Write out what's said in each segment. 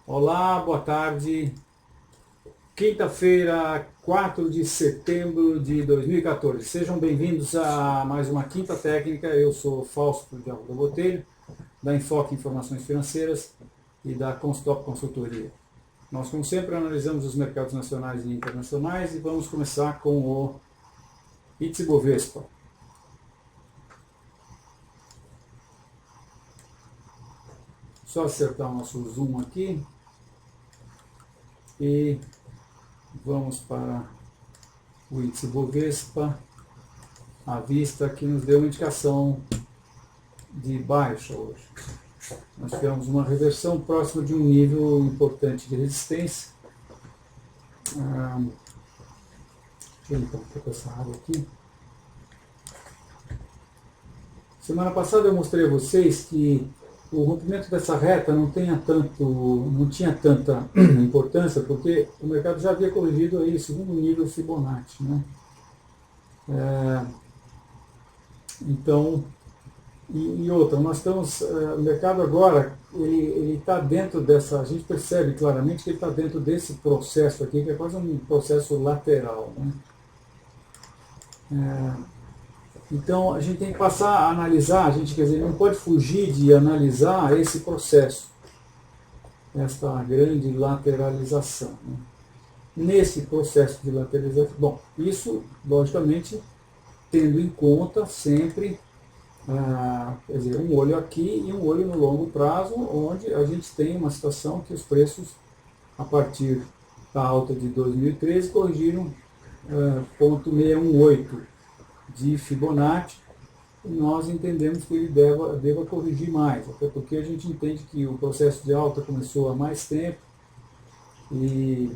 Olá, boa tarde. Quinta-feira, 4 de setembro de 2014. Sejam bem-vindos a mais uma Quinta Técnica. Eu sou Fausto de Arruda Botelho, da Enfoque Informações Financeiras e da Constop Consultoria. Nós, como sempre, analisamos os mercados nacionais e internacionais e vamos começar com o Índice Bovespa. Só acertar o nosso zoom aqui e vamos para o índice Bovespa à vista, que nos deu uma indicação de baixa hoje. Nós tivemos uma reversão próxima de um nível importante de resistência. Deixa eu limpar um pouco essa água aqui. Semana passada eu mostrei a vocês que o rompimento dessa reta não tinha tanta importância, porque o mercado já havia corrigido aí o segundo nível Fibonacci, né? Então, e outra, nós estamos, o mercado agora, ele está dentro dessa, a gente percebe claramente que ele está dentro desse processo aqui, que é quase um processo lateral, né? Então a gente tem que passar a analisar, quer dizer, não pode fugir de analisar esse processo, esta grande lateralização, né? Nesse processo de lateralização, bom, isso logicamente tendo em conta sempre, quer dizer, um olho aqui e um olho no longo prazo, onde a gente tem uma situação que os preços, a partir da alta de 2013, corrigiram 0,618 de Fibonacci, e nós entendemos que ele deva corrigir mais, até porque a gente entende que o processo de alta começou há mais tempo e,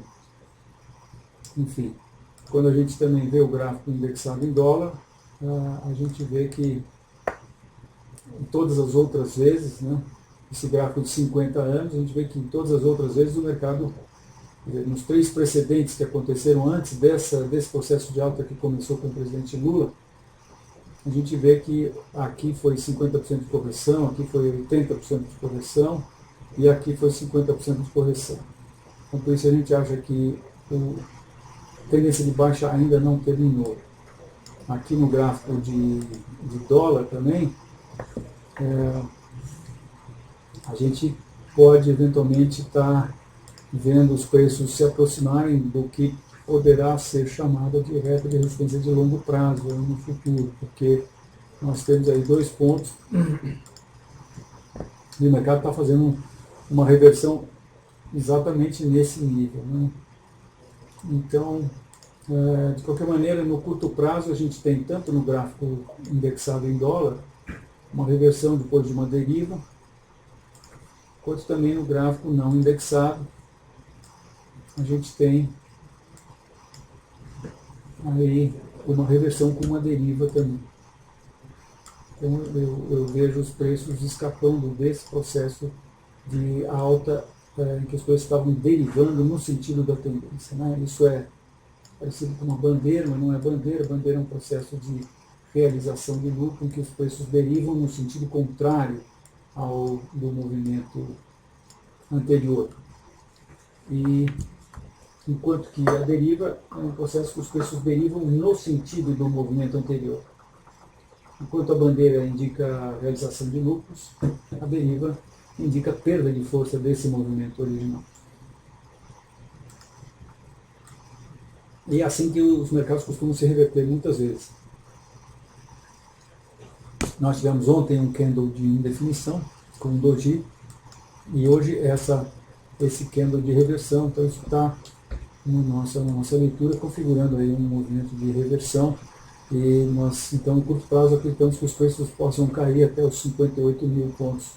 enfim, quando a gente também vê o gráfico indexado em dólar, a gente vê que em todas as outras vezes, né, esse gráfico de 50 anos, a gente vê que em todas as outras vezes o mercado, nos três precedentes que aconteceram antes desse processo de alta que começou com o presidente Lula, a gente vê que aqui foi 50% de correção, aqui foi 80% de correção e aqui foi 50% de correção. Então, por isso a gente acha que a tendência de baixa ainda não terminou. Aqui no gráfico de dólar também, a gente pode eventualmente estar vendo os preços se aproximarem do que poderá ser chamada de reta de resistência de longo prazo no futuro, porque nós temos aí dois pontos e o mercado está fazendo uma reversão exatamente nesse nível, né? Então, de qualquer maneira, no curto prazo a gente tem tanto no gráfico indexado em dólar uma reversão depois de uma deriva, quanto também no gráfico não indexado a gente tem aí uma reversão com uma deriva também. Então eu vejo os preços escapando desse processo de alta em que os preços estavam derivando no sentido da tendência, né? Isso é parecido com uma bandeira, mas não é bandeira. Bandeira é um processo de realização de lucro em que os preços derivam no sentido contrário ao do movimento anterior. E enquanto que a deriva é um processo que os preços derivam no sentido do movimento anterior. Enquanto a bandeira indica a realização de lucros, a deriva indica a perda de força desse movimento original. E é assim que os mercados costumam se reverter muitas vezes. Nós tivemos ontem um candle de indefinição com o doji, e hoje esse candle de reversão, então isso está na nossa leitura configurando aí um movimento de reversão, e nós então no curto prazo acreditamos que os preços possam cair até os 58 mil pontos,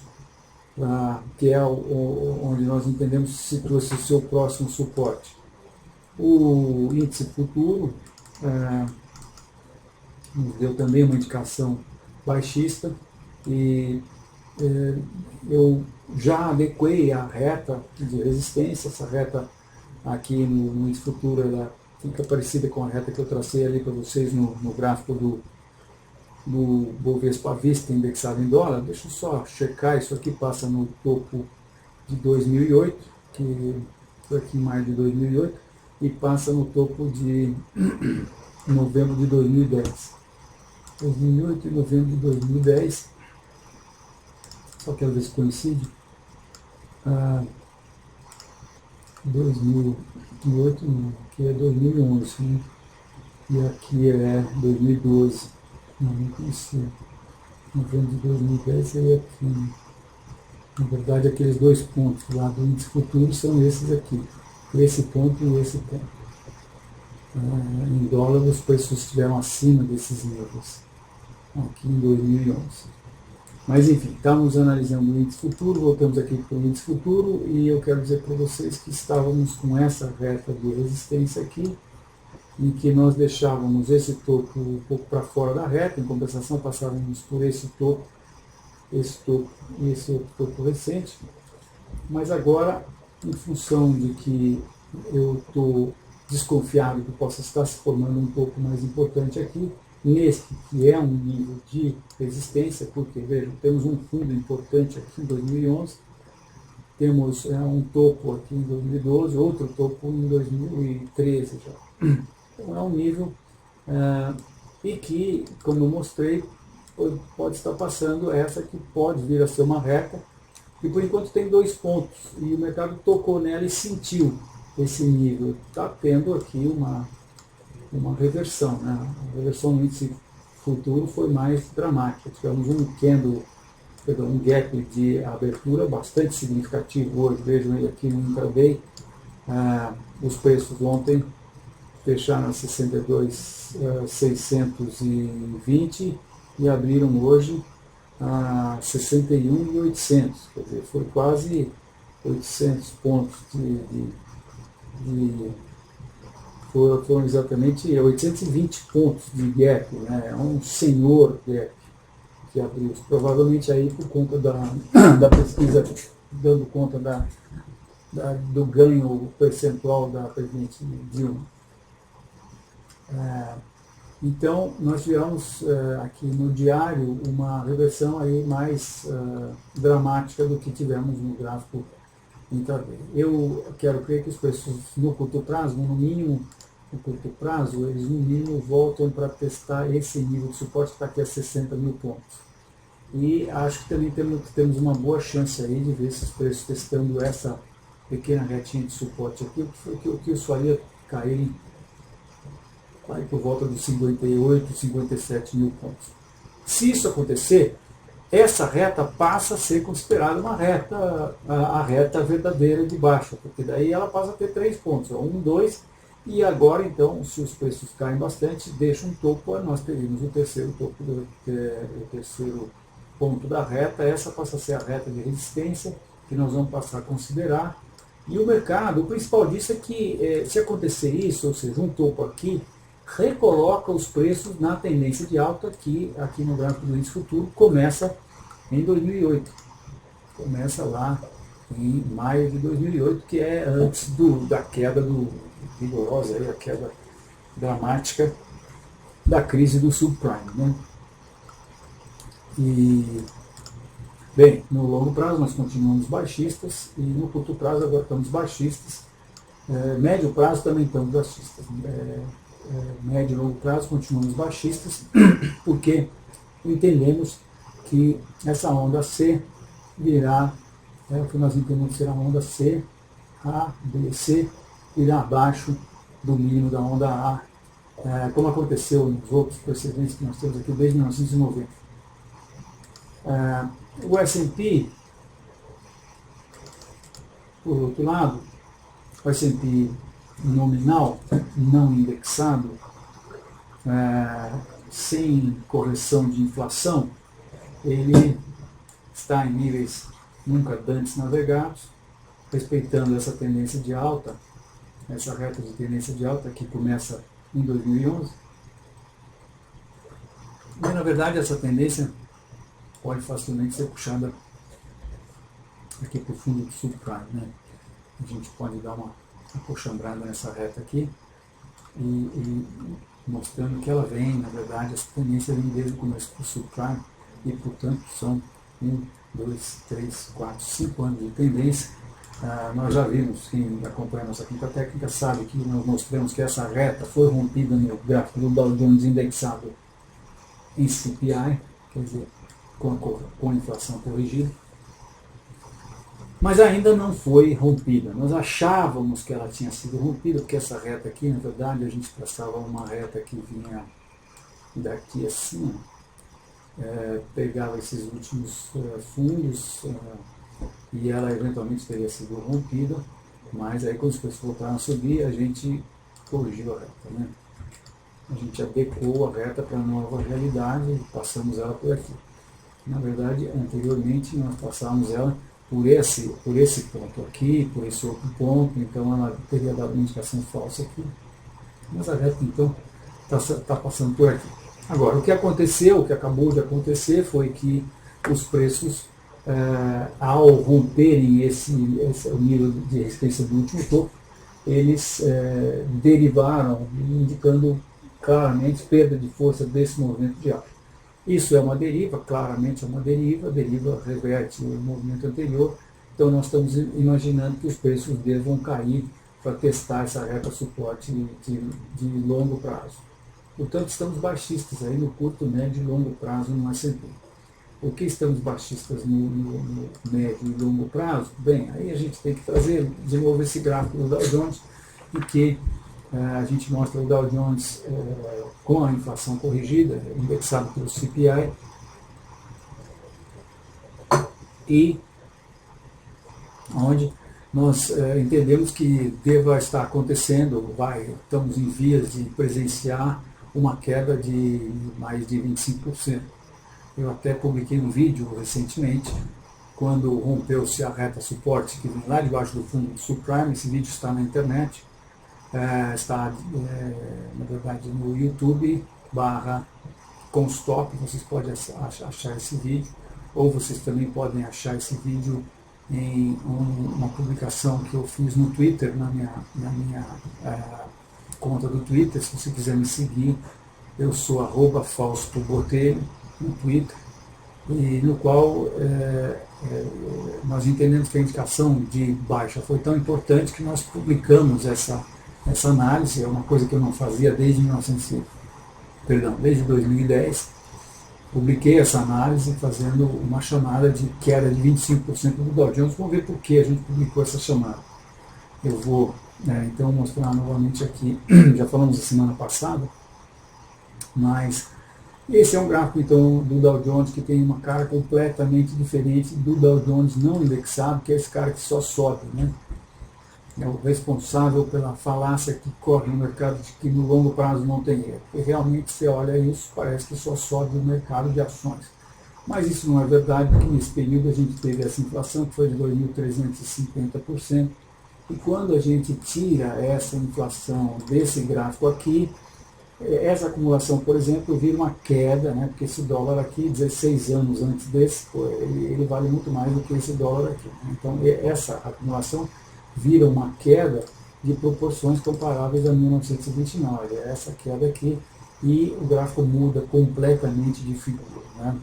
que é onde nós entendemos que situa-se o seu próximo suporte. O índice futuro nos deu também uma indicação baixista, e eu já adequei a reta de resistência. Essa reta aqui no índice futuro, ela fica parecida com a reta que eu tracei ali para vocês no gráfico do Bovespa à vista indexado em dólar. Deixa eu só checar, isso aqui passa no topo de 2008, que foi aqui em maio de 2008, e passa no topo de novembro de 2010. 2008 e novembro de 2010, só quero ver se coincide. 2008 não, aqui é 2011, né? E aqui é 2012. Não coincide. Novembro de 2010 seria aqui, né? Na verdade, aqueles dois pontos lá do índice futuro são esses aqui. Esse ponto e esse ponto. Em dólar, os preços estiveram acima desses níveis, aqui em 2011. Mas enfim, estamos analisando o índice futuro, voltamos aqui para o índice futuro, e eu quero dizer para vocês que estávamos com essa reta de resistência aqui, em que nós deixávamos esse topo um pouco para fora da reta, em compensação passávamos por esse topo e esse outro topo recente, mas agora, em função de que eu estou desconfiado que possa estar se formando um pouco mais importante aqui, nesse que é um nível de resistência, porque, vejam, temos um fundo importante aqui em 2011, temos um topo aqui em 2012, outro topo em 2013 já. Então é um nível e que, como eu mostrei, pode estar passando essa que pode vir a ser uma reta, e por enquanto tem dois pontos, e o mercado tocou nela e sentiu esse nível. Está tendo aqui uma reversão, né? A reversão no índice futuro foi mais dramática. Tivemos um gap de abertura bastante significativo hoje. Vejam ele aqui no intraday. Os preços ontem fecharam a 62.620 e abriram hoje a 61.800. Quer dizer, foi quase 800 pontos foram exatamente 820 pontos de gap, né? É um senhor gap que abriu, provavelmente aí por conta da pesquisa, dando conta do ganho percentual da presidente Dilma. Então, nós tivemos aqui no diário uma reversão aí mais dramática do que tivemos no gráfico intraday. Eu quero crer que os preços no curto prazo, no mínimo, no curto prazo, eles no mínimo voltam para testar esse nível de suporte que está aqui a 60 mil pontos. E acho que também temos uma boa chance aí de ver esses preços testando essa pequena retinha de suporte aqui, o que os faria caírem por volta dos 58, 57 mil pontos. Se isso acontecer, essa reta passa a ser considerada uma reta, a reta verdadeira de baixa, porque daí ela passa a ter 3 pontos, 1, 2, e agora então, se os preços caem bastante, deixa um topo, nós teríamos o terceiro topo, o terceiro ponto da reta, essa passa a ser a reta de resistência, que nós vamos passar a considerar, e o mercado, o principal disso é que se acontecer isso, ou seja, um topo aqui, recoloca os preços na tendência de alta que aqui no gráfico do índice futuro começa em 2008. Começa lá em maio de 2008, que é antes da queda vigorosa, a queda dramática da crise do subprime, né? E, bem, no longo prazo nós continuamos baixistas e no curto prazo agora estamos baixistas. Médio prazo também estamos baixistas. Médio e longo prazo continuamos baixistas, porque entendemos que essa onda C virá, o que nós entendemos ser a onda C, A, B, C, irá abaixo do mínimo da onda A, como aconteceu nos outros precedentes que nós temos aqui desde 1990. O S&P, por outro lado, o S&P nominal, não indexado, sem correção de inflação, ele está em níveis nunca antes navegados, respeitando essa tendência de alta, essa reta de tendência de alta que começa em 2011. Mas, na verdade, essa tendência pode facilmente ser puxada aqui para o fundo do subprime, né? A gente pode dar uma acochambrada nessa reta aqui e mostrando que ela vem, na verdade, essa tendência vem desde o começo do subprime e, portanto, são 1, 2, 3, 4, 5 anos de tendência Nós já vimos, quem acompanha a nossa quinta técnica sabe que nós mostramos que essa reta foi rompida no gráfico do Dow Jones indexado em CPI, quer dizer, com a inflação corrigida, mas ainda não foi rompida. Nós achávamos que ela tinha sido rompida, porque essa reta aqui, na verdade, a gente traçava uma reta que vinha daqui assim, pegava esses últimos fundos, e ela eventualmente teria sido rompida, mas aí quando os preços voltaram a subir, a gente corrigiu a reta, né? A gente adequou a reta para a nova realidade e passamos ela por aqui. Na verdade, anteriormente nós passávamos ela por esse ponto aqui, por esse outro ponto, então ela teria dado uma indicação falsa aqui. Mas a reta então está passando por aqui. Agora, o que aconteceu, o que acabou de acontecer foi que os preços, ao romperem esse nível de resistência do último topo, eles derivaram, indicando claramente perda de força desse movimento de alta. Isso é uma deriva, claramente é uma deriva, a deriva reverte o movimento anterior, então nós estamos imaginando que os preços devam cair para testar essa reta suporte de longo prazo. Portanto, estamos baixistas aí no curto, médio e longo prazo no S&P. O que estamos baixistas no médio e longo prazo? Bem, aí a gente tem que trazer de novo esse gráfico do Dow Jones, em que a gente mostra o Dow Jones com a inflação corrigida, indexado pelo CPI, e onde nós entendemos que deva estar acontecendo, estamos em vias de presenciar uma queda de mais de 25%. Eu até publiquei um vídeo recentemente, quando rompeu-se a reta suporte que vem lá debaixo do fundo do subprime. Esse vídeo está na internet, está na verdade no YouTube /Constop, vocês podem achar esse vídeo, ou vocês também podem achar esse vídeo em uma publicação que eu fiz no Twitter, na minha conta do Twitter. Se você quiser me seguir, eu sou @FaustoBotelho no Twitter, e no qual nós entendemos que a indicação de baixa foi tão importante que nós publicamos essa análise. É uma coisa que eu não fazia desde 2010. Publiquei essa análise fazendo uma chamada de queda de 25% do Dow Jones. Vamos ver por que a gente publicou essa chamada. Eu vou então mostrar novamente aqui, já falamos a semana passada, mas esse é um gráfico então do Dow Jones que tem uma cara completamente diferente do Dow Jones não indexado, que é esse cara que só sobe, né? É o responsável pela falácia que corre no mercado de que no longo prazo não tem erro. E realmente, você olha isso, parece que só sobe o mercado de ações. Mas isso não é verdade, porque nesse período a gente teve essa inflação que foi de 2.350%. E quando a gente tira essa inflação desse gráfico aqui, essa acumulação, por exemplo, vira uma queda, né? Porque esse dólar aqui, 16 anos antes desse, ele vale muito mais do que esse dólar aqui. Então, essa acumulação vira uma queda de proporções comparáveis a 1929. Essa queda aqui, e o gráfico muda completamente de figura, né?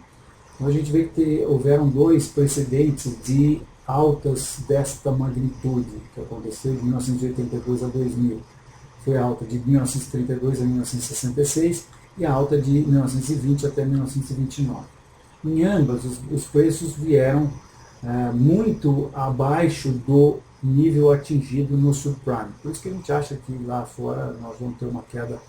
Então a gente vê que houveram dois precedentes de altas desta magnitude, que aconteceu de 1982 a 2000. Foi a alta de 1932 a 1966 e a alta de 1920 até 1929. Em ambas, os preços vieram muito abaixo do nível atingido no subprime. Por isso que a gente acha que lá fora nós vamos ter uma queda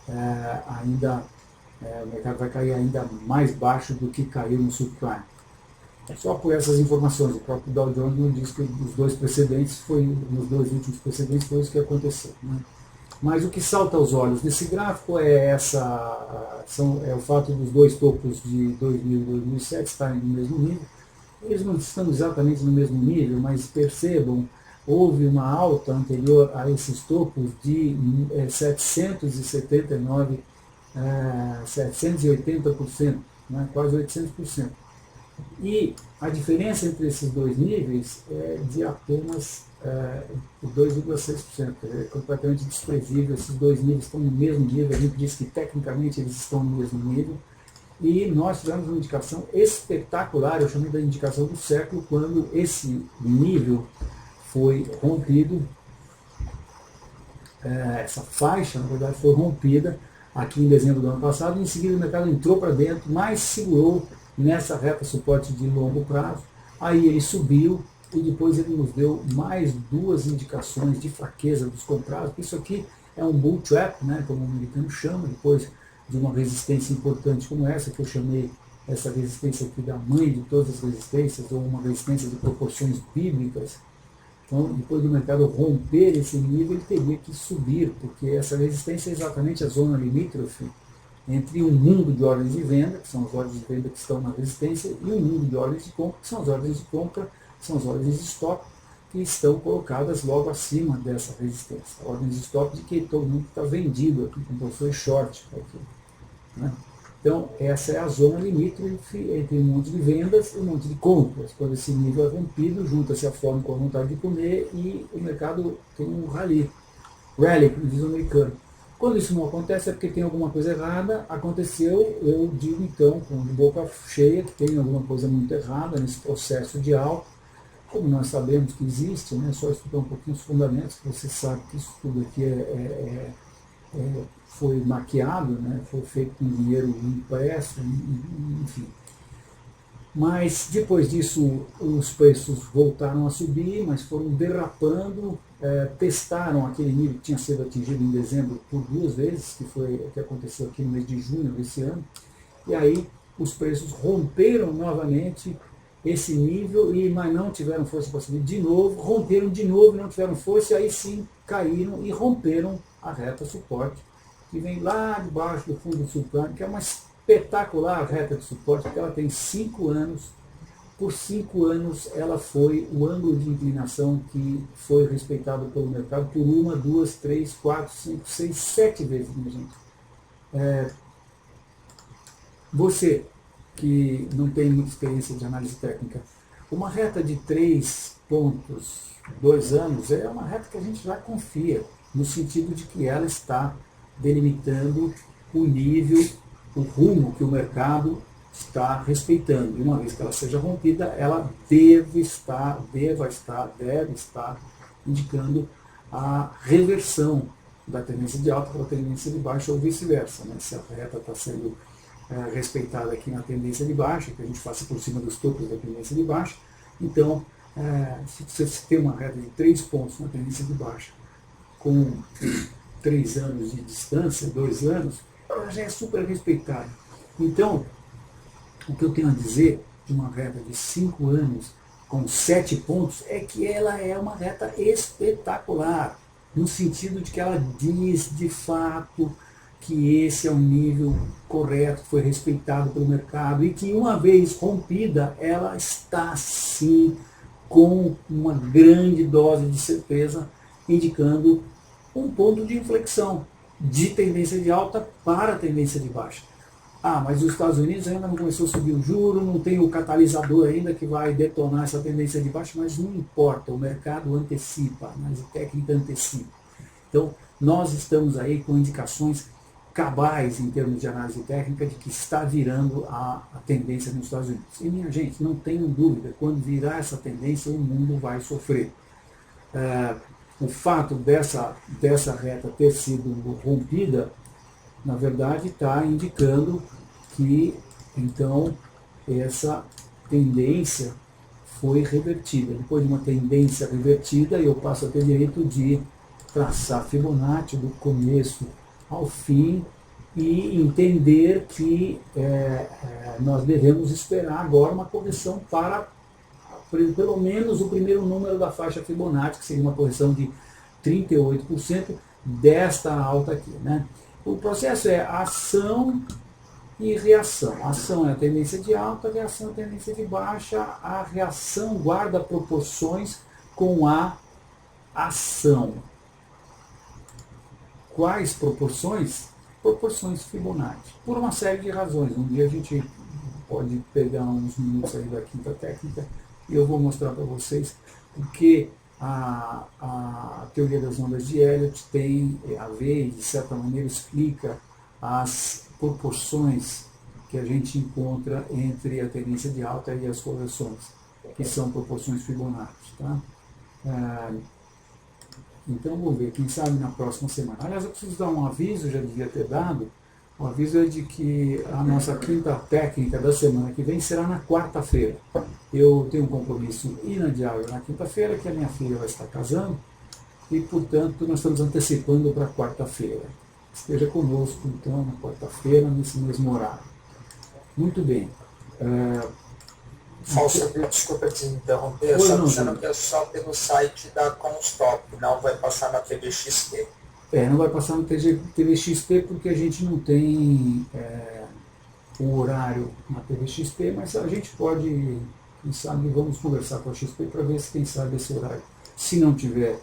o mercado vai cair ainda mais baixo do que caiu no subprime. Só por essas informações, o próprio Dow Jones nos diz que nos dois últimos precedentes foi isso que aconteceu, né? Mas o que salta aos olhos nesse gráfico é o fato dos dois topos de 2000 e 2007 estarem no mesmo nível. Eles não estão exatamente no mesmo nível, mas percebam, houve uma alta anterior a esses topos de 779%, 780%, né, quase 800%. E a diferença entre esses dois níveis é de apenas 2,6%. É completamente desprezível. Esses dois níveis estão no mesmo nível. A gente diz que tecnicamente eles estão no mesmo nível. E nós tivemos uma indicação espetacular, eu chamei da indicação do século, quando esse nível foi rompido, essa faixa, na verdade, foi rompida aqui em dezembro do ano passado, e em seguida o mercado entrou para dentro, mas segurou nessa reta suporte de longo prazo, aí ele subiu, e depois ele nos deu mais duas indicações de fraqueza dos comprados. Isso aqui é um bull trap, né, como o americano chama, depois de uma resistência importante como essa, que eu chamei essa resistência aqui da mãe de todas as resistências, ou uma resistência de proporções bíblicas. Então, depois do mercado romper esse nível, ele teria que subir, porque essa resistência é exatamente a zona limítrofe entre um mundo de ordens de venda, que são as ordens de venda que estão na resistência, e um mundo de ordens de compra, que são as ordens de compra, que são as ordens de stop, que estão colocadas logo acima dessa resistência. Ordens de stop de que todo mundo está vendido aqui, como possui short aqui, né? Então, essa é a zona limítrofe entre um monte de vendas e um monte de compras. Quando esse nível é rompido, junta-se a fome com a vontade de comer e o mercado tem um rally, como diz o americano. Quando isso não acontece é porque tem alguma coisa errada. Aconteceu, eu digo então, com de boca cheia, que tem alguma coisa muito errada nesse processo de alta. Como nós sabemos que existe, né, só estudar um pouquinho os fundamentos, que você sabe que isso tudo aqui foi maquiado, né, foi feito com dinheiro impresso, enfim. Mas depois disso os preços voltaram a subir, mas foram derrapando, testaram aquele nível que tinha sido atingido em dezembro por duas vezes, que foi o que aconteceu aqui no mês de junho desse ano, e aí os preços romperam novamente esse nível, mas não tiveram força para subir de novo, romperam de novo, não tiveram força, e aí sim caíram e romperam a reta suporte, que vem lá debaixo do fundo do subprime, que é uma espetacular reta de suporte, porque ela tem 5 anos, por 5 anos ela foi o ângulo de inclinação que foi respeitado pelo mercado por 1, 2, 3, 4, 5, 6, 7 vezes, minha gente. Você que não tem muita experiência de análise técnica, uma reta de 3 pontos, 2 anos, é uma reta que a gente já confia, no sentido de que ela está delimitando o nível, o rumo que o mercado está respeitando. E uma vez que ela seja rompida, ela deve estar indicando a reversão da tendência de alta para a tendência de baixa ou vice-versa, né? Se a reta está sendo respeitada aqui na tendência de baixa, que a gente faça por cima dos topos da tendência de baixa, então, se você tem uma reta de 3 pontos na tendência de baixa, com 3 anos de distância, 2 anos, ela já é super respeitada. Então, o que eu tenho a dizer de uma reta de 5 anos com 7 pontos é que ela é uma reta espetacular, no sentido de que ela diz de fato que esse é um nível correto, foi respeitado pelo mercado, e que uma vez rompida, ela está sim com uma grande dose de certeza, indicando um ponto de inflexão de tendência de alta para a tendência de baixa. Mas os Estados Unidos ainda não começou a subir o juro, não tem o catalisador ainda que vai detonar essa tendência de baixa, mas não importa, o mercado antecipa, a análise técnica antecipa. Então, nós estamos aí com indicações cabais em termos de análise técnica de que está virando a tendência nos Estados Unidos. E, minha gente, não tenham dúvida, quando virar essa tendência, o mundo vai sofrer. O fato dessa reta ter sido rompida, na verdade, está indicando que, então, essa tendência foi revertida. Depois de uma tendência revertida, eu passo a ter direito de traçar Fibonacci do começo ao fim e entender que nós devemos esperar agora uma correção para pelo menos o primeiro número da faixa Fibonacci, que seria uma correção de 38% desta alta aqui, né? O processo é ação e reação. A ação é a tendência de alta, a reação é a tendência de baixa. A reação guarda proporções com a ação. Quais proporções? Proporções Fibonacci. Por uma série de razões. Um dia a gente pode pegar uns minutos aí da quinta técnica e eu vou mostrar para vocês porque a teoria das ondas de Elliott tem a ver e, de certa maneira, explica as proporções que a gente encontra entre a tendência de alta e as correções, que são proporções Fibonacci. Tá? Então vamos ver, quem sabe na próxima semana. Aliás, eu preciso dar um aviso, já devia ter dado. O aviso é de que a nossa quinta técnica da semana que vem será na quarta-feira. Eu tenho um compromisso inadiável na quinta-feira, que a minha filha vai estar casando, e portanto nós estamos antecipando para quarta-feira. Esteja conosco então na quarta-feira, nesse mesmo horário. Muito bem. Fausto, desculpa te interromper, só dizendo que é só pelo site da Constop, não vai passar na TVXP. Não vai passar no TVXP porque a gente não tem o horário na TVXP, mas a gente pode, quem sabe, vamos conversar com a XP para ver se quem sabe esse horário. Se não tiver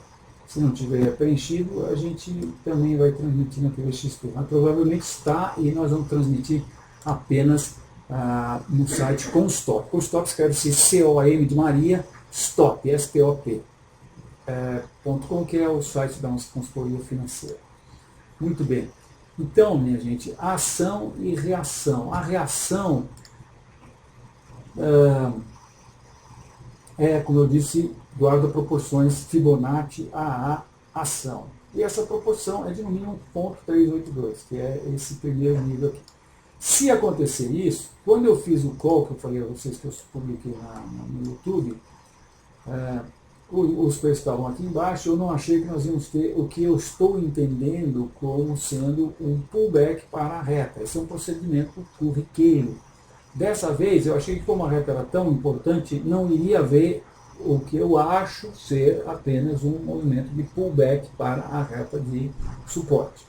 preenchido, a gente também vai transmitir na TVXP. Mas provavelmente está, e nós vamos transmitir apenas no site Constop. Constop escreve-se C-O-M de Maria, Stop, S-T-O-P. .com, que é o site da nossa consultoria financeira. Muito bem. Então, minha gente, ação e reação. A reação como eu disse, guarda proporções Fibonacci a ação. E essa proporção é de no mínimo 0,382, que é esse primeiro nível aqui. Se acontecer isso, quando eu fiz o call, que eu falei a vocês que eu publiquei no YouTube, os preços estavam aqui embaixo, eu não achei que nós íamos ter o que eu estou entendendo como sendo um pullback para a reta. Esse é um procedimento corriqueiro. Dessa vez, eu achei que como a reta era tão importante, não iria haver o que eu acho ser apenas um movimento de pullback para a reta de suporte,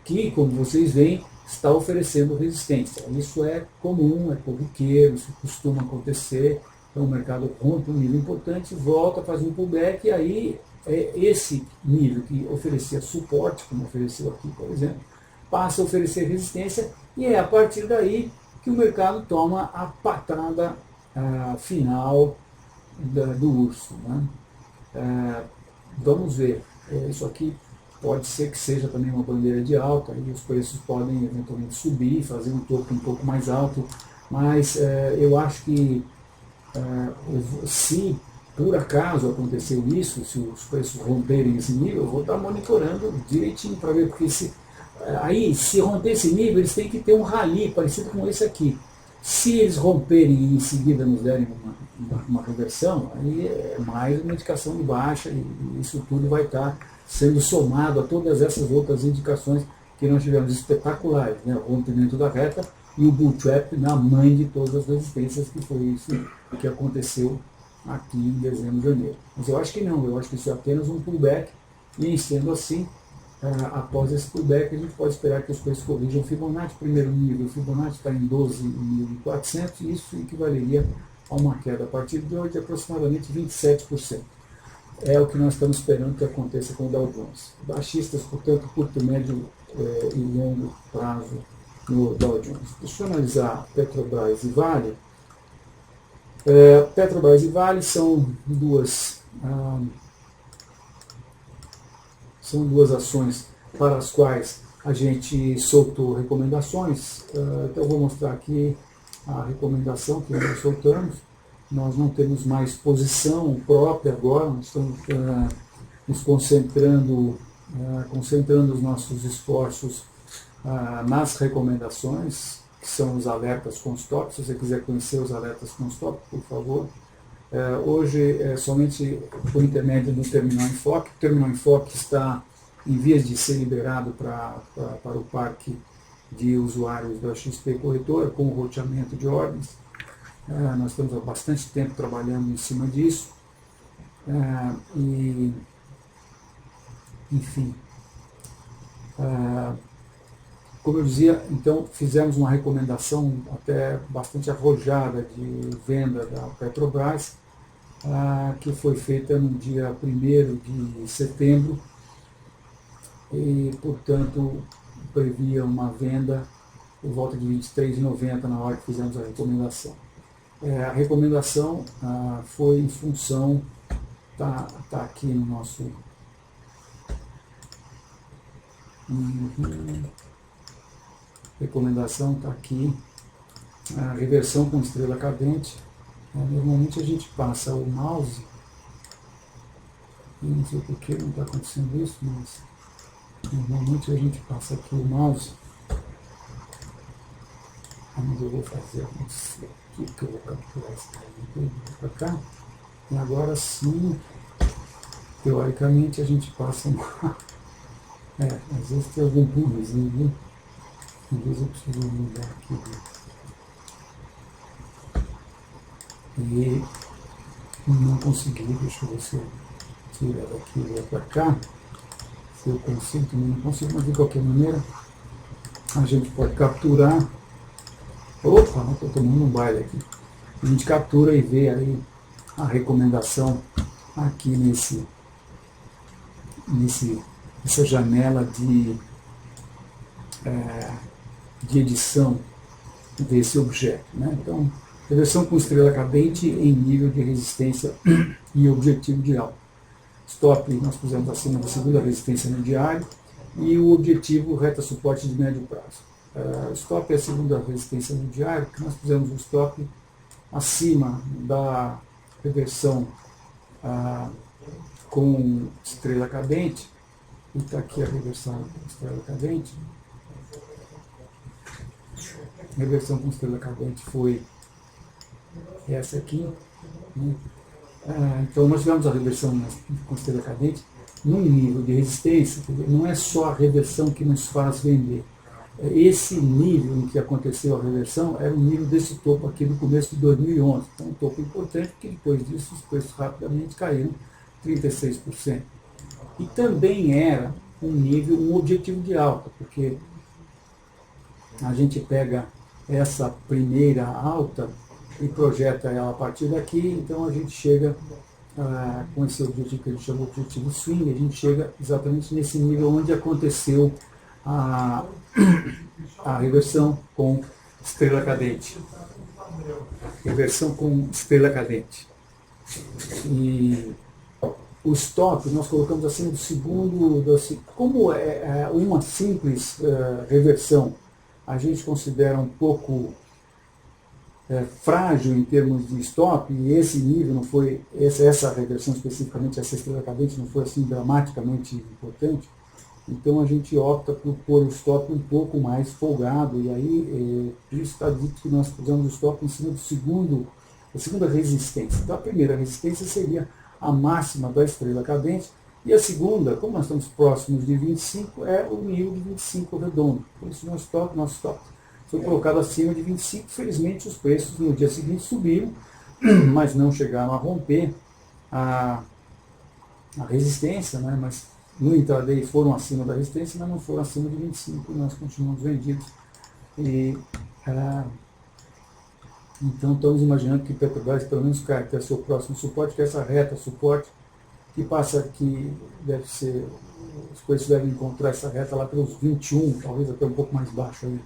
que, como vocês veem, está oferecendo resistência. Isso é comum, é corriqueiro, isso costuma acontecer. Então o mercado rompe um nível importante, volta, faz um pullback, e aí esse nível que oferecia suporte, como ofereceu aqui, por exemplo, passa a oferecer resistência, e é a partir daí que o mercado toma a patada final do urso. Né? Vamos ver, isso aqui pode ser que seja também uma bandeira de alta, e os preços podem eventualmente subir, fazer um topo um pouco mais alto, mas eu acho que se por acaso aconteceu isso, se os preços romperem esse nível, eu vou estar monitorando direitinho para ver, porque se romper esse nível, eles têm que ter um rally parecido com esse aqui. Se eles romperem e em seguida nos derem uma reversão, aí é mais uma indicação de baixa, e isso tudo vai estar sendo somado a todas essas outras indicações que nós tivemos espetaculares, né? O rompimento da reta e o bull trap na mãe de todas as resistências, que foi isso que aconteceu aqui em dezembro e janeiro. Mas eu acho que não, eu acho que isso é apenas um pullback, e sendo assim, após esse pullback, a gente pode esperar que os preços corrijam o Fibonacci. Primeiro nível, o Fibonacci está em 12.400, e isso equivaleria a uma queda a partir de hoje de aproximadamente 27%. É o que nós estamos esperando que aconteça com o Dow Jones. Baixistas, portanto, curto, médio e longo prazo no Dow Jones. Deixa eu analisar Petrobras e Vale. Petrobras e Vale são duas ações para as quais a gente soltou recomendações. Então eu vou mostrar aqui a recomendação que nós soltamos. Nós não temos mais posição própria agora, nós estamos nos concentrando os nossos esforços nas recomendações, que são os alertas Constop. Se você quiser conhecer os alertas Constop, por favor. Hoje é somente por intermédio do Terminal Enfoque. O Terminal Enfoque está em vias de ser liberado para o parque de usuários da XP Corretora, com o roteamento de ordens. Nós estamos há bastante tempo trabalhando em cima disso. Enfim. Como eu dizia, então fizemos uma recomendação até bastante arrojada de venda da Petrobras, que foi feita no dia 1º de setembro, e, portanto, previa uma venda por volta de R$ 23,90 na hora que fizemos a recomendação. A recomendação foi em função, tá aqui no nosso... Recomendação está aqui, a reversão com estrela cadente. Normalmente a gente passa o mouse Eu não sei por que não está acontecendo isso, mas normalmente a gente passa aqui o mouse. Mas eu vou fazer, não sei o que eu vou capturar esse daí para cá. E agora sim, teoricamente a gente passa uma... às vezes tem algum bugzinho, viu? Às vezes eu preciso mudar aqui. E não consegui, deixa eu ver se eu tirar daqui e vou para cá. Se eu consigo, também não consigo, mas de qualquer maneira a gente pode capturar. Opa, estou tomando um baile aqui. A gente captura e vê aí a recomendação aqui nessa janela de edição desse objeto, né? Então, reversão com estrela cadente em nível de resistência e objetivo de alta. Stop nós pusemos acima da segunda resistência no diário e o objetivo reta suporte de médio prazo. Stop é a segunda resistência no diário, que nós pusemos o stop acima da reversão com estrela cadente, e está aqui a reversão com estrela cadente. A reversão com estrela cadente foi essa aqui, né? Então nós tivemos a reversão com estrela cadente num nível de resistência, não é só a reversão que nos faz vender. Esse nível em que aconteceu a reversão era o nível desse topo aqui do começo de 2011. Então, um topo importante, porque depois disso os preços rapidamente caíram 36%. E também era um objetivo de alta, porque a gente pega essa primeira alta e projeta ela a partir daqui, então a gente chega com esse objetivo que a gente chama de objetivo swing, a gente chega exatamente nesse nível onde aconteceu a reversão com estrela cadente. Reversão com estrela cadente. E o stop nós colocamos assim no segundo, como é uma simples reversão, a gente considera um pouco frágil em termos de stop, e esse nível não foi, essa reversão especificamente, essa estrela cadente não foi assim dramaticamente importante. Então a gente opta por pôr o stop um pouco mais folgado, e aí isso está dito que nós pusemos o stop em cima da segunda resistência. Então a primeira resistência seria a máxima da estrela cadente, e a segunda, como nós estamos próximos de 25, é o nível de 25 redondo. Por isso nosso stop foi colocado acima de 25. Felizmente os preços no dia seguinte subiram, mas não chegaram a romper a resistência, né? Mas no intraday foram acima da resistência, mas não foram acima de 25, nós continuamos vendidos. Então estamos imaginando que Petrobras pelo menos cai até seu próximo suporte, que é essa reta suporte, que passa aqui, deve ser, os preços devem encontrar essa reta lá pelos 21, talvez até um pouco mais baixo aí.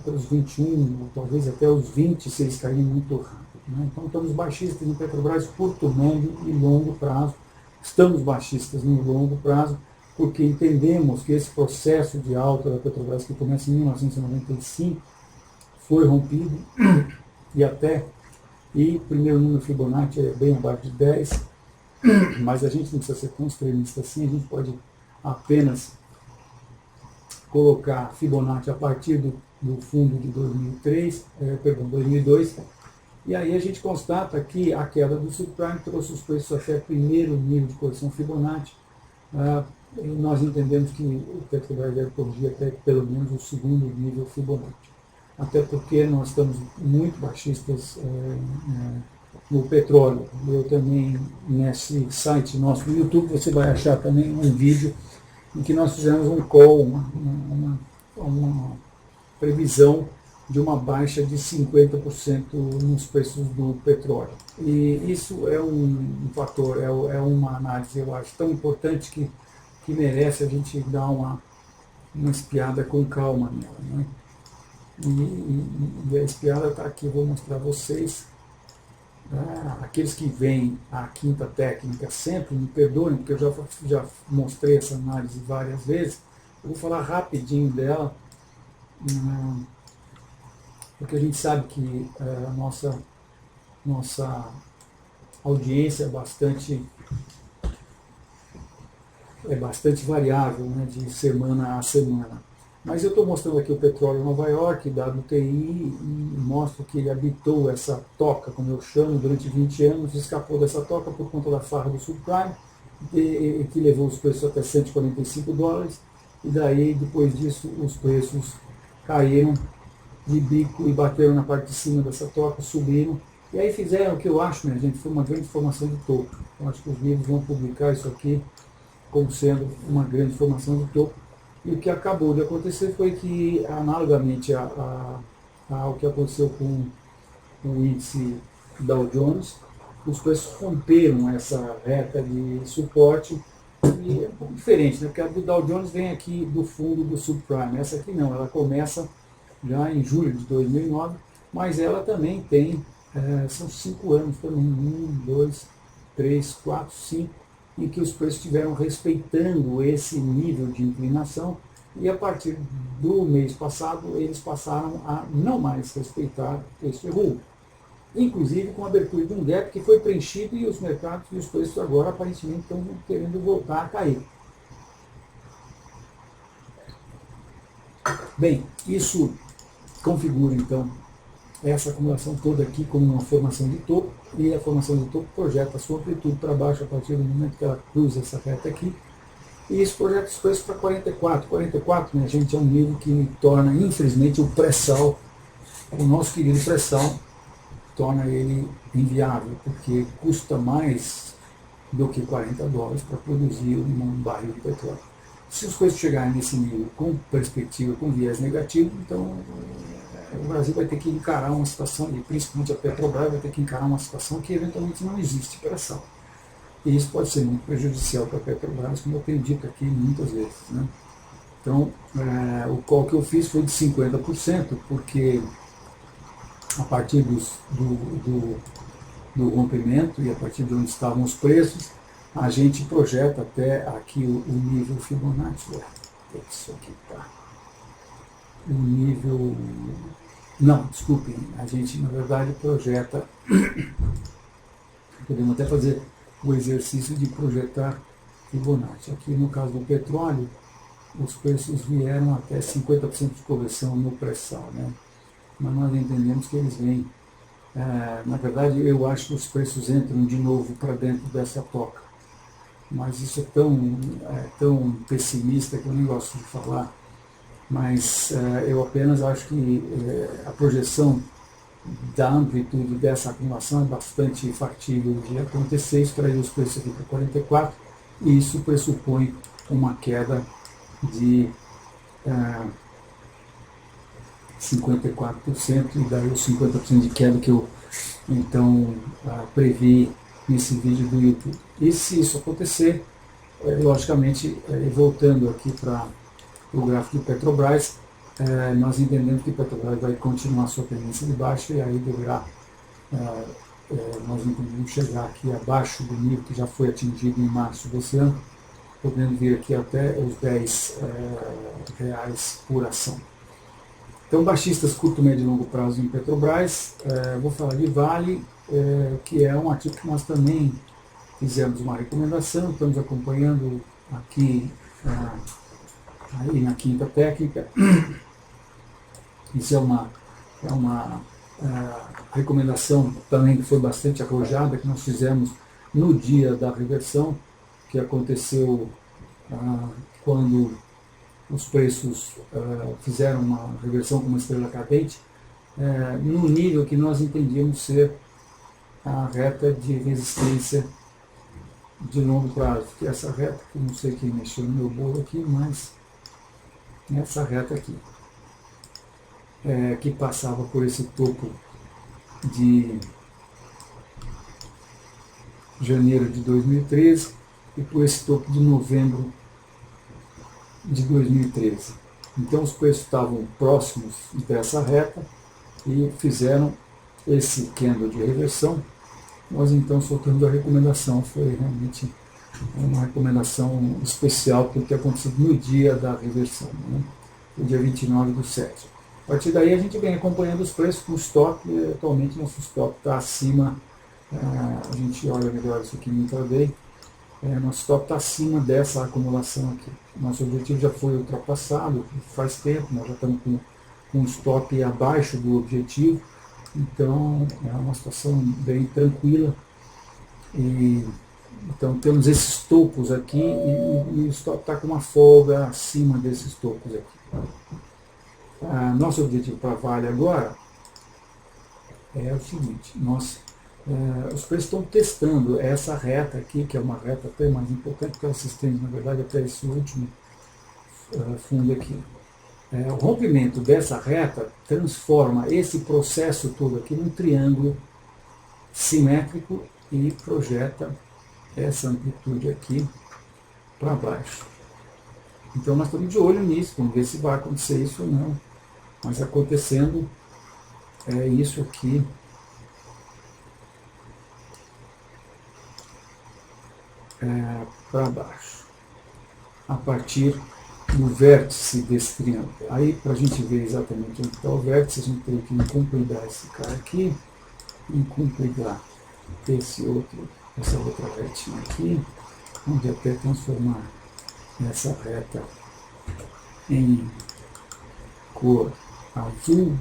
Pelos 21, talvez até os 20, se eles caírem muito rápido, né? Então estamos baixistas em Petrobras curto, médio e longo prazo. Estamos baixistas no longo prazo, porque entendemos que esse processo de alta da Petrobras, que começa em 1995, foi rompido, e o primeiro número Fibonacci é bem abaixo de 10, mas a gente não precisa ser tão extremista assim, a gente pode apenas colocar Fibonacci a partir do fundo de 2002, e aí a gente constata que a queda do subprime trouxe os preços até o primeiro nível de correção Fibonacci, e nós entendemos que o Petrobras deve corrigir até pelo menos o segundo nível Fibonacci. Até porque nós estamos muito baixistas no petróleo. Eu também, nesse site nosso no YouTube, você vai achar também um vídeo em que nós fizemos um call, uma previsão de uma baixa de 50% nos preços do petróleo. E isso é um fator, é uma análise, eu acho, tão importante que merece a gente dar uma espiada com calma nela, né? E a espiada está aqui, vou mostrar a vocês. Aqueles que veem a quinta técnica sempre, me perdoem, porque eu já mostrei essa análise várias vezes. Eu vou falar rapidinho dela, porque a gente sabe que a nossa audiência é bastante é bastante variável, né, de semana a semana. Mas eu estou mostrando aqui o petróleo em Nova York, WTI, e mostro que ele habitou essa toca, como eu chamo, durante 20 anos, escapou dessa toca por conta da farra do subprime, que levou os preços até 145 dólares, e daí, depois disso, os preços caíram de bico e bateram na parte de cima dessa toca, subiram, e aí fizeram o que eu acho, minha gente, foi uma grande formação de topo. Eu acho que os livros vão publicar isso aqui como sendo uma grande formação de topo. E o que acabou de acontecer foi que, analogamente ao que aconteceu com o índice Dow Jones, os preços romperam essa reta de suporte, e é um pouco diferente, né? Porque a do Dow Jones vem aqui do fundo do subprime. Essa aqui não, ela começa já em julho de 2009, mas ela também tem, são 5 anos também, 1, 2, 3, 4, 5, em que os preços estiveram respeitando esse nível de inclinação, e a partir do mês passado eles passaram a não mais respeitar este rumo. Inclusive com a abertura de um gap que foi preenchido, e os mercados e os preços agora aparentemente estão querendo voltar a cair. Bem, isso configura então essa acumulação toda aqui como uma formação de topo, e a formação de topo projeta a sua amplitude para baixo a partir do momento que ela cruza essa reta aqui, e isso projeta os preços para 44. 44, minha gente, é um nível que torna, infelizmente, o pré-sal, o nosso querido pré-sal, torna ele inviável, porque custa mais do que 40 dólares para produzir um barril de petróleo. Se os preços chegarem nesse nível com perspectiva, com viés negativo, então o Brasil vai ter que encarar uma situação, e principalmente a Petrobras vai ter que encarar uma situação que eventualmente não existe pressão. E isso pode ser muito prejudicial para a Petrobras, como eu tenho dito aqui muitas vezes, né? Então, o call que eu fiz foi de 50%, porque a partir do rompimento e a partir de onde estavam os preços, a gente projeta até aqui o nível Fibonacci. Isso aqui tá. O nível. Não, desculpem, a gente na verdade projeta. Podemos até fazer o exercício de projetar Fibonacci. Aqui no caso do petróleo, os preços vieram até 50% de correção no pré-sal, né? Mas nós entendemos que eles vêm. Na verdade, eu acho que os preços entram de novo para dentro dessa toca. Mas isso é tão pessimista que eu nem gosto de falar. Mas eu apenas acho que a projeção da amplitude dessa acumulação é bastante factível de acontecer, extrair os preços aqui para 44, e isso pressupõe uma queda de 54%, e daí os 50% de queda que eu então previ nesse vídeo do YouTube. E se isso acontecer, logicamente, voltando aqui para o gráfico do Petrobras, nós entendemos que o Petrobras vai continuar sua tendência de baixa, e aí deverá, nós entendemos chegar aqui abaixo do nível que já foi atingido em março desse ano, podendo vir aqui até os 10 reais por ação. Então, baixistas curto, médio e longo prazo em Petrobras. Vou falar de Vale, que é um ativo que nós também fizemos uma recomendação, estamos acompanhando aqui aí na quinta técnica. Isso é uma recomendação também que foi bastante arrojada, que nós fizemos no dia da reversão, que aconteceu quando os preços fizeram uma reversão com uma estrela cadente, no nível que nós entendíamos ser a reta de resistência de longo prazo, que é essa reta, que não sei quem mexeu no meu bolo aqui, mas essa reta aqui, que passava por esse topo de janeiro de 2013 e por esse topo de novembro de 2013. Então os preços estavam próximos dessa reta e fizeram esse candle de reversão. Nós então soltamos a recomendação, foi realmente uma recomendação especial porque aconteceu no dia da reversão, né? No dia 29/7. A partir daí a gente vem acompanhando os preços com stop, e atualmente nosso stop está acima, a gente olha melhor isso aqui no intraday, nosso stop está acima dessa acumulação aqui. Nosso objetivo já foi ultrapassado faz tempo, nós já estamos com um stop abaixo do objetivo, então é uma situação bem tranquila. Então temos esses topos aqui e o stop está com uma folga acima desses topos aqui. Nosso objetivo para a Vale agora é o seguinte, os preços estão testando essa reta aqui, que é uma reta até mais importante, porque ela se estende, na verdade, até esse último fundo aqui. O rompimento dessa reta transforma esse processo todo aqui num triângulo simétrico e projeta essa amplitude aqui para baixo. Então nós estamos de olho nisso, vamos ver se vai acontecer isso ou não. Mas acontecendo é isso aqui. Para baixo, a partir do vértice desse triângulo. Aí, para a gente ver exatamente onde está o vértice, a gente tem que incumpridar esse cara aqui, incumpridar essa outra retinha aqui, onde até transformar essa reta em cor azul.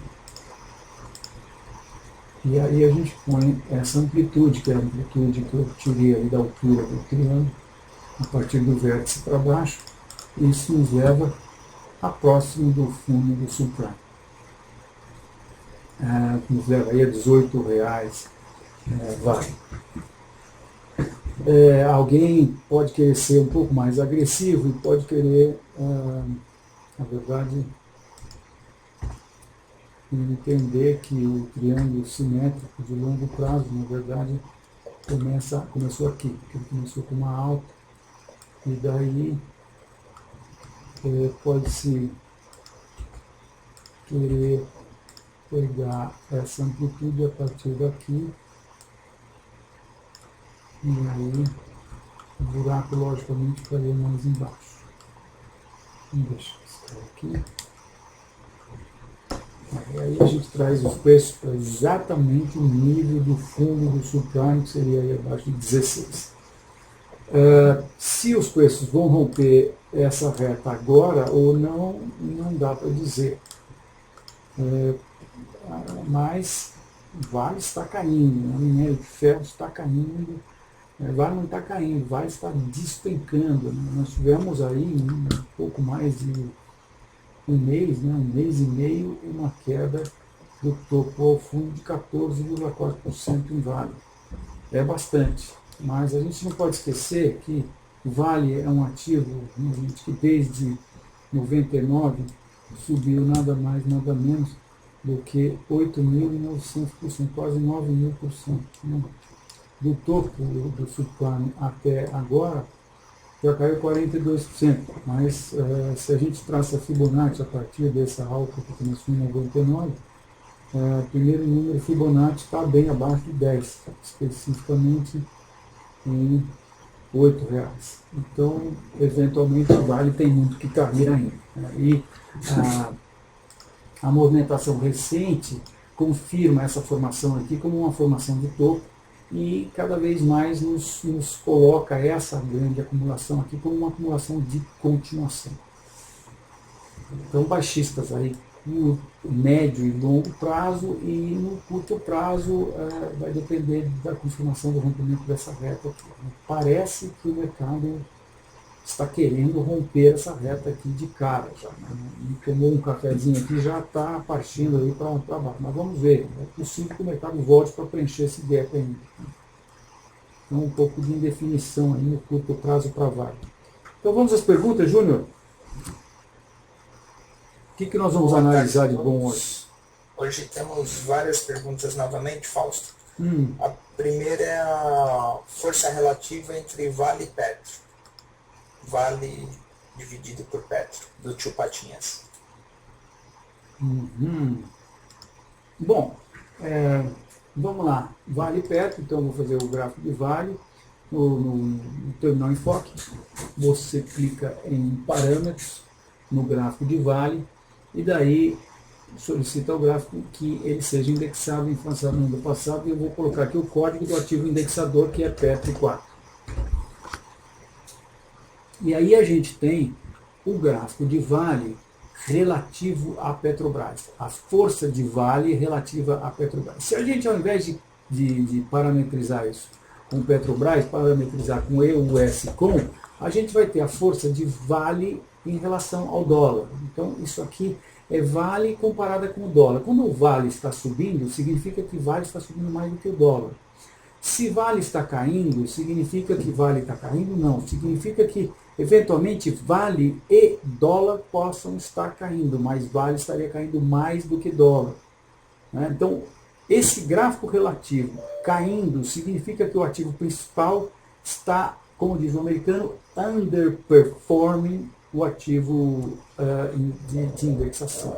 E aí a gente põe essa amplitude, que é a amplitude que eu tirei ali da altura do triângulo, a partir do vértice para baixo. Isso nos leva a próximo do fundo do subprime. Nos leva aí a R$18, Vale. Alguém pode querer ser um pouco mais agressivo e pode querer, na verdade, entender que o triângulo simétrico de longo prazo, na verdade, começou aqui, porque ele começou com uma alta, e daí pode-se querer pegar essa amplitude a partir daqui, e aí o buraco, logicamente, ficaria mais embaixo. Vamos deixar isso aqui. Aí a gente traz os preços para exatamente o nível do fundo do subprime, que seria aí abaixo de 16. Se os preços vão romper essa reta agora ou não, não dá para dizer. Mas Vale está caindo, o minério de ferro está caindo, Vale não está caindo, Vale está despencando. Nós tivemos aí um pouco mais de um mês e meio, uma queda do topo ao fundo de 14,4% em Vale. É bastante, mas a gente não pode esquecer que o Vale é um ativo que desde 99 subiu nada mais, nada menos do que 8.900%, quase 9.000%. Do topo do subprime até agora, já caiu 42%, mas se a gente traça a Fibonacci a partir dessa alta que começou em 99, o primeiro número Fibonacci está bem abaixo de 10, especificamente em R$8. Então, eventualmente, o Vale tem muito que cair ainda. E a movimentação recente confirma essa formação aqui como uma formação de topo, e cada vez mais nos coloca essa grande acumulação aqui como uma acumulação de continuação. Então, baixistas aí no médio e longo prazo, e no curto prazo vai depender da confirmação do rompimento dessa reta aqui. Parece que o mercado está querendo romper essa reta aqui de cara já. Tomou um cafezinho aqui, já está partindo aí para baixo. Mas vamos ver, é possível que o mercado volte para preencher esse gap ainda. Então um pouco de indefinição aí no curto prazo para Vale. Então vamos às perguntas, Júnior? O que nós vamos analisar de bom hoje? Hoje temos várias perguntas novamente, Fausto. A primeira é a força relativa entre Vale e Petro. Vale dividido por Petro, do tio Patinhas. Bom, vamos lá. Vale e Petro, então vou fazer o gráfico de Vale no Terminal Enfoque. Você clica em parâmetros no gráfico de Vale e daí solicita ao gráfico que ele seja indexado em função do ano passado, e eu vou colocar aqui o código do ativo indexador, que é Petro 4. E aí a gente tem o gráfico de Vale relativo à Petrobras, a força de Vale relativa à Petrobras. Se a gente, ao invés de parametrizar isso com Petrobras, parametrizar com EUS com, a gente vai ter a força de Vale em relação ao dólar. Então, isso aqui é Vale comparada com o dólar. Quando o Vale está subindo, significa que Vale está subindo mais do que o dólar. Se Vale está caindo, significa que Vale está caindo? Não. Significa que, eventualmente, Vale e dólar possam estar caindo, mas Vale estaria caindo mais do que dólar. Né? Então, esse gráfico relativo caindo significa que o ativo principal está, como diz o americano, underperforming o ativo de indexação,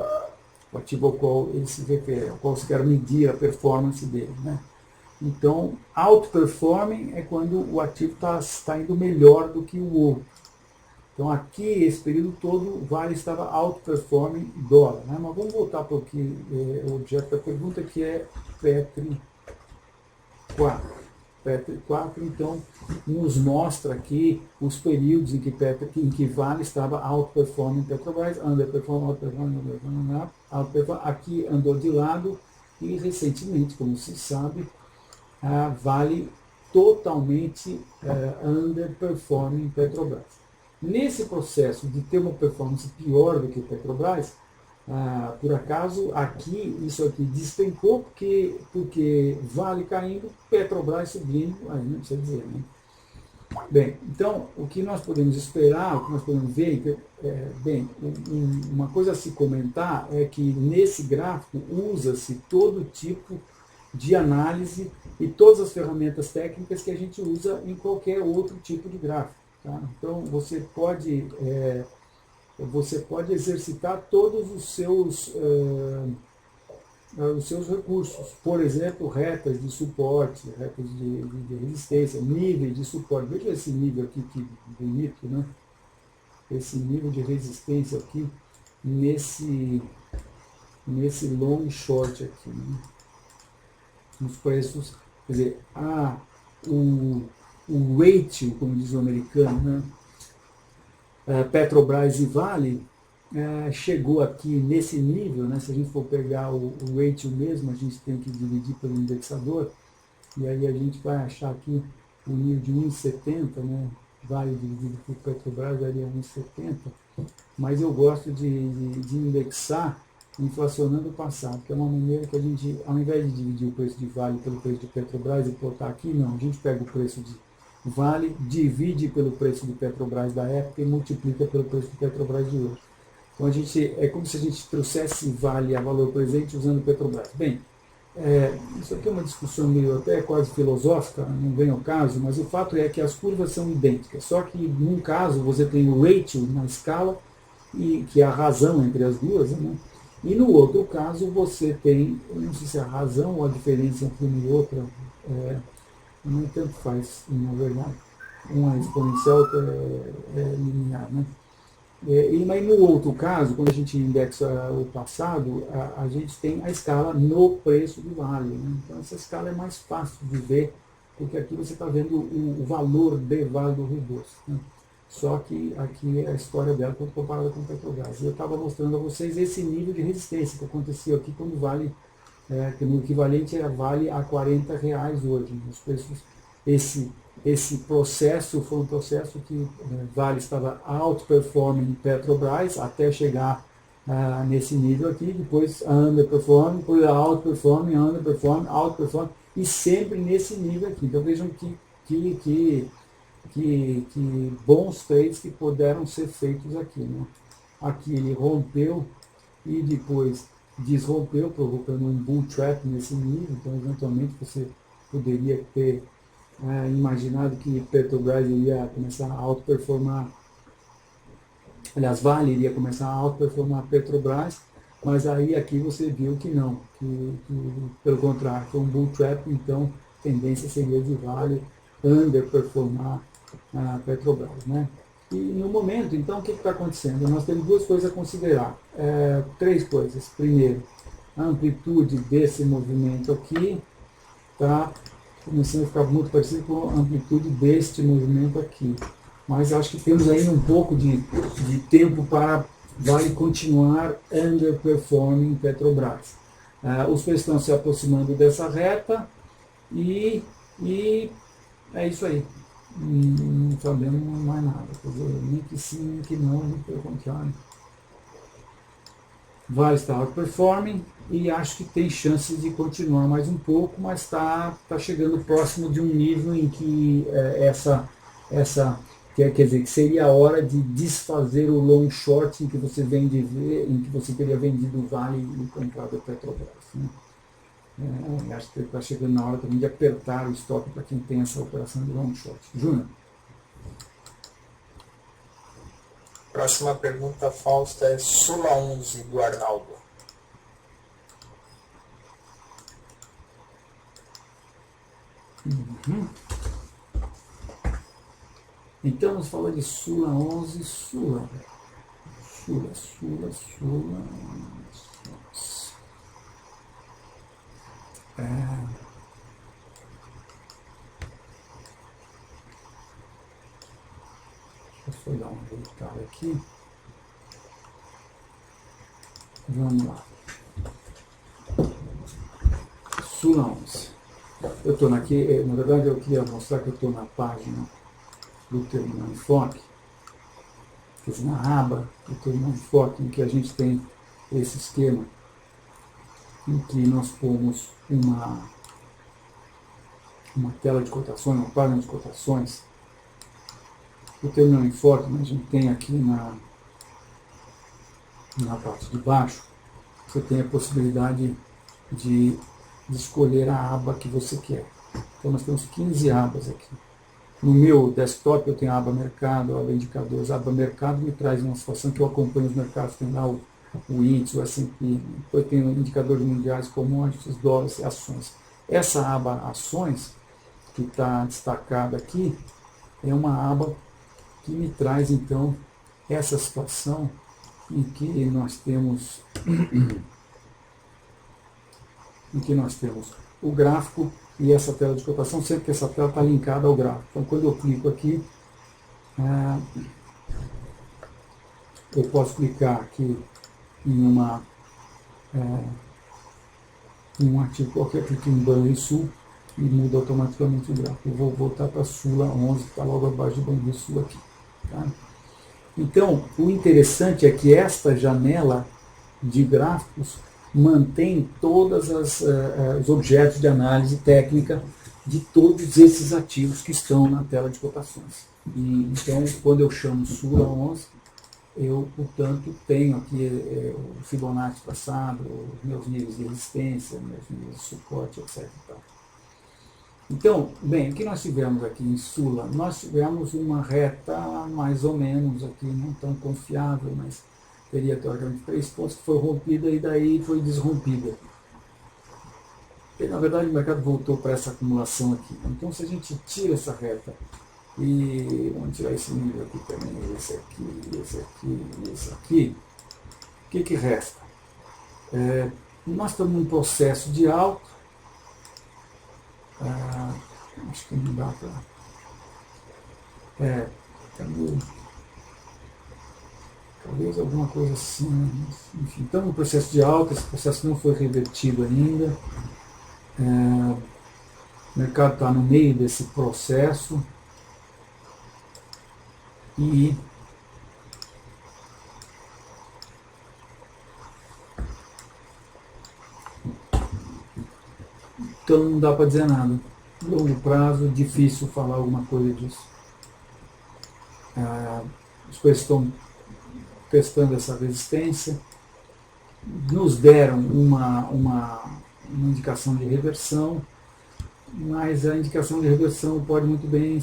o ativo ao qual ele se refere, ao qual se quer medir a performance dele. Né? Então, outperforming é quando o ativo está indo melhor do que o outro. Então, aqui, esse período todo, o Vale estava outperforming dólar. Né? Mas vamos voltar para o que é o objeto da pergunta, que é Petri 4. Petri 4, então, nos mostra aqui os períodos em que Vale estava outperforming Petrobras, underperforming, outperforming, aqui andou de lado, e recentemente, como se sabe, a Vale totalmente underperforming Petrobras. Nesse processo de ter uma performance pior do que Petrobras, por acaso, isso aqui despencou, porque Vale caindo, Petrobras subindo, aí não precisa dizer, né? Bem, então, o que nós podemos esperar, o que nós podemos ver, uma coisa a se comentar é que nesse gráfico usa-se todo tipo de análise e todas as ferramentas técnicas que a gente usa em qualquer outro tipo de gráfico. Tá? Então, você pode exercitar todos os seus recursos. Por exemplo, retas de suporte, retas de resistência, níveis de suporte. Veja esse nível aqui, que bonito, né? Esse nível de resistência aqui, nesse long short aqui. Né? Os preços, quer dizer, o ratio, como diz o americano, né? Petrobras e Vale, chegou aqui nesse nível, né? Se a gente for pegar o ratio mesmo, a gente tem que dividir pelo indexador, e aí a gente vai achar aqui o nível de 1,70, né? Vale dividido por Petrobras daria 1,70, mas eu gosto de indexar inflacionando o passado, que é uma maneira que a gente, ao invés de dividir o preço de Vale pelo preço de Petrobras e botar aqui, não, a gente pega o preço de Vale, divide pelo preço de Petrobras da época e multiplica pelo preço de Petrobras de hoje. Então é como se a gente trouxesse Vale a valor presente usando Petrobras. Bem, isso aqui é uma discussão meio até quase filosófica, não vem ao caso, mas o fato é que as curvas são idênticas, só que num caso você tem o ratio na escala, que é a razão entre as duas, né? E no outro caso você tem, eu não sei se é a razão ou a diferença entre uma e outra, não tanto faz, na verdade. Uma é exponencial, outra é linear. Né? Mas no outro caso, quando a gente indexa o passado, a gente tem a escala no preço do Vale. Né? Então essa escala é mais fácil de ver, porque aqui você está vendo o valor de Vale do Rio Doce. Né? Só que aqui é a história dela quando comparada com o Petrobras. Eu estava mostrando a vocês esse nível de resistência que aconteceu aqui quando Vale, que no equivalente era Vale a R$40 hoje. Os preços, esse processo foi um processo que Vale estava outperforming Petrobras até chegar nesse nível aqui, depois underperforming, depois outperforming, underperforming, outperforming, e sempre nesse nível aqui. Então vejam que bons trades que puderam ser feitos aqui. Né? Aqui ele rompeu e depois desrompeu, provocando um bull trap nesse nível, então eventualmente você poderia ter imaginado que Petrobras iria começar a outperformar, aliás, Vale iria começar a outperformar Petrobras, mas aí aqui você viu que não, que pelo contrário, foi um bull trap, então a tendência seria de Vale underperformar a Petrobras. Né? E no momento, então, o que está acontecendo? Nós temos duas coisas a considerar, três coisas. Primeiro, a amplitude desse movimento aqui está começando a ficar muito parecido com a amplitude deste movimento aqui. mas acho que temos ainda um pouco de tempo para Vale continuar underperforming Petrobras. Os preços estão se aproximando dessa reta e é isso aí. Não sabemos mais nada. Quer dizer, nem que sim, nem que não, nem pelo contrário. Vale está outperforming e acho que tem chances de continuar mais um pouco, mas está chegando próximo de um nível em que quer dizer, que seria a hora de desfazer o long short em que você em que você teria vendido o Vale e comprado a Petrobras. Né? Acho que está chegando na hora também de apertar o stop para quem tem essa operação de long short. Júnior? Próxima pergunta, Fausto, é Sula 11, do Arnaldo. Uhum. Então, vamos falar de Sula 11, Sula. Deixa eu dar uma voltada aqui. Vamos lá. Sula 11. Eu estou aqui, na verdade eu queria mostrar que eu estou na página do Terminal Enfoque, quer dizer, na aba do Terminal Enfoque, em que a gente tem esse esquema, em que nós pomos uma tela de cotações, uma página de cotações. O Terminal Enfoque, a gente tem aqui na parte de baixo, você tem a possibilidade de escolher a aba que você quer. Então nós temos 15 abas aqui. No meu desktop eu tenho a aba Mercado, a aba Indicadores. A aba Mercado me traz uma situação que eu acompanho os mercados, tem lá o índice, o S&P, depois tem indicadores mundiais, commodities, dólares e ações. Essa aba Ações, que está destacada aqui, é uma aba que me traz então essa situação em que nós temos o gráfico e essa tela de cotação, sempre que essa tela está linkada ao gráfico. Então, quando eu clico aqui, eu posso clicar aqui em um artigo qualquer, clique em Banrisul e muda automaticamente o gráfico. Eu vou voltar para a Sula 11, que está logo abaixo do Banrisul aqui. Tá? Então, o interessante é que esta janela de gráficos mantém todos os objetos de análise técnica de todos esses ativos que estão na tela de cotações. Então, quando eu chamo Sula 11, eu, portanto, tenho aqui o Fibonacci passado, os meus níveis de resistência, meus níveis de suporte, etc. Então, bem, o que nós tivemos aqui em Sula? Nós tivemos uma reta mais ou menos aqui, não tão confiável, mas teria teoricamente 3 pontos, que foi rompida e daí foi desrompida. E, na verdade, o mercado voltou para essa acumulação aqui. Então, se a gente tira essa reta e vamos tirar esse nível aqui também, esse aqui, o que resta? Nós estamos num processo de alta. Acho que não dá para... talvez alguma coisa assim, né? Enfim, estamos no processo de alta, esse processo não foi revertido ainda. O mercado está no meio desse processo e então não dá para dizer nada. Longo prazo, difícil falar alguma coisa disso. As coisas estão testando essa resistência, nos deram uma indicação de reversão, mas a indicação de reversão pode muito bem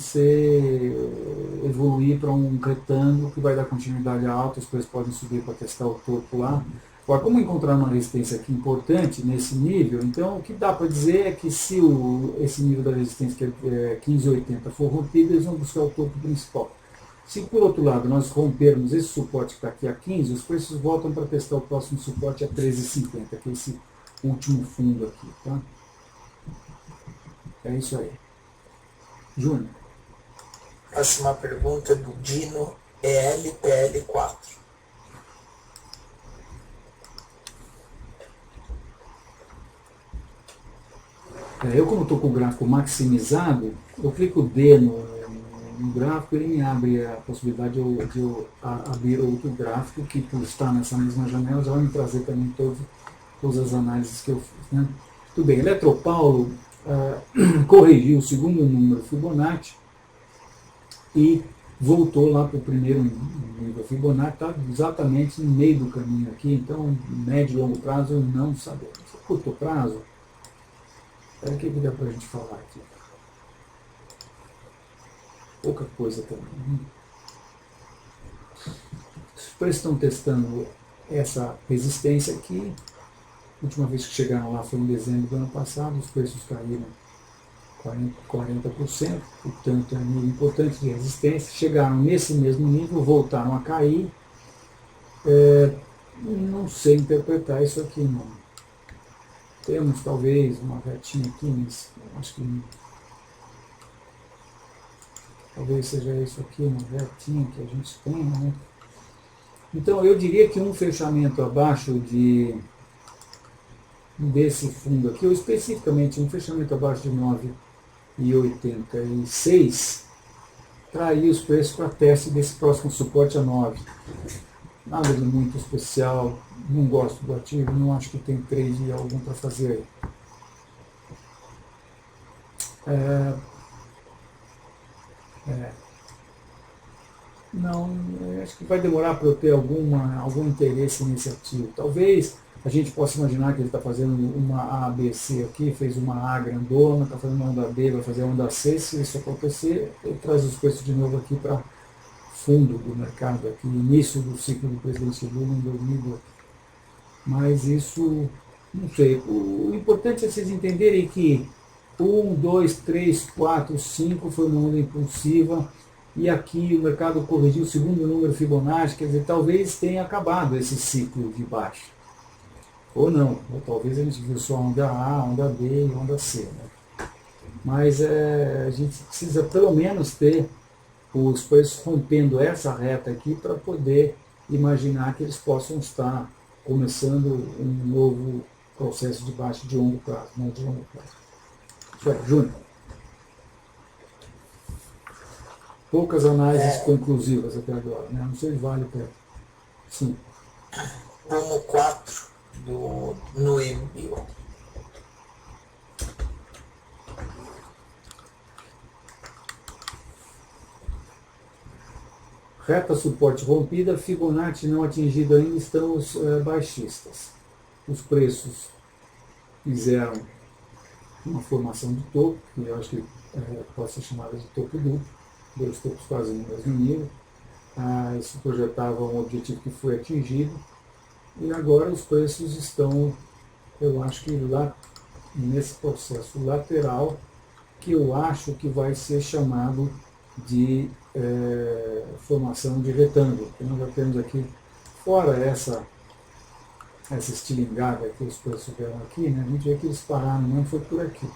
evoluir para um retângulo que vai dar continuidade à alta, as coisas podem subir para testar o topo lá. Agora, como encontrar uma resistência aqui importante nesse nível, então o que dá para dizer é que se esse nível da resistência, que é 15,80, for rompido, eles vão buscar o topo principal. Se por outro lado nós rompermos esse suporte que está aqui a 15, os preços voltam para testar o próximo suporte a 13,50, que é esse último fundo aqui. Tá? É isso aí. Júnior. Próxima pergunta do Dino ELPL4. Eu, como estou com o gráfico maximizado, eu clico D no gráfico, ele me abre a possibilidade de eu abrir outro gráfico que, por estar nessa mesma janela, já vai me trazer também todas as análises que eu fiz. Né? Tudo bem, Eletropaulo corrigiu o segundo número Fibonacci e voltou lá para o primeiro nível Fibonacci, está exatamente no meio do caminho aqui, então, médio e longo prazo, eu não sabemos. Curto prazo, o que dá para a gente falar aqui? Pouca coisa também. Os preços estão testando essa resistência aqui. A última vez que chegaram lá foi em dezembro do ano passado, os preços caíram 40%, portanto é um nível importante de resistência. Chegaram nesse mesmo nível, voltaram a cair. Não sei interpretar isso aqui, não. Temos talvez uma retinha aqui, mas acho que talvez seja isso aqui, uma retinha que a gente tem, né? Então eu diria que um fechamento abaixo desse fundo aqui, ou especificamente um fechamento abaixo de 9,86, traria os preços para teste desse próximo suporte a 9. Nada de muito especial, não gosto do ativo, não acho que tem trade algum para fazer aí. Não, acho que vai demorar para eu ter algum interesse nesse ativo. Talvez a gente possa imaginar que ele está fazendo uma A, B, C aqui, fez uma A grandona, está fazendo uma onda B, vai fazer a onda C. Se isso acontecer, ele traz os preços de novo aqui para fundo do mercado, aqui, início do ciclo do presidente Lula em 2012. Mas isso, não sei. O importante é vocês entenderem que 1, 2, 3, 4, 5 foi uma onda impulsiva e aqui o mercado corrigiu o segundo número Fibonacci, quer dizer, talvez tenha acabado esse ciclo de baixa. Ou não, ou talvez a gente viu só onda A, onda B e onda C. Né? Mas a gente precisa pelo menos ter os preços rompendo essa reta aqui para poder imaginar que eles possam estar começando um novo processo de baixa de longo prazo, né, de longo prazo. Isso é, Júnior. Poucas análises conclusivas até agora, né? Não sei se vale para... Sim. Como 4 no MBO. Reta suporte rompida, Fibonacci não atingido ainda, estamos baixistas. Os preços fizeram uma formação de topo, que eu acho que pode ser chamada de topo duplo, 2 topos quase no mesmo nível. Isso projetava um objetivo que foi atingido, e agora os preços estão, eu acho que lá nesse processo lateral, que eu acho que vai ser chamado de formação de retângulo. Nós já temos aqui, fora essa estilingada que os preços vieram aqui, né, a gente vê que eles pararam, não foi por aqui.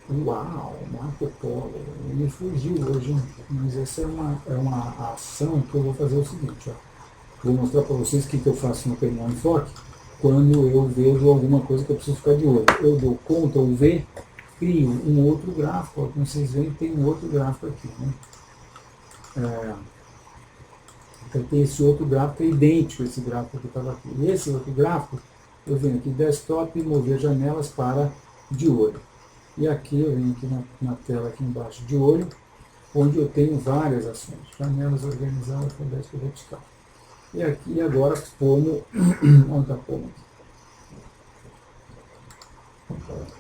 Uau, Marco Polo, ele fugiu hoje, mas essa é uma ação que eu vou fazer o seguinte, ó. Vou mostrar para vocês o que eu faço no Terminal Enfoque quando eu vejo alguma coisa que eu preciso ficar de olho. Eu dou Ctrl V, crio um outro gráfico, ó, como vocês veem, tem um outro gráfico aqui, né? Então tem esse outro gráfico, é idêntico a esse gráfico que estava aqui. E esse outro gráfico, eu venho aqui desktop e mover janelas para de olho. E aqui eu venho aqui na tela aqui embaixo de olho, onde eu tenho várias ações, janelas organizadas com desktop vertical. E aqui agora como, onde está como?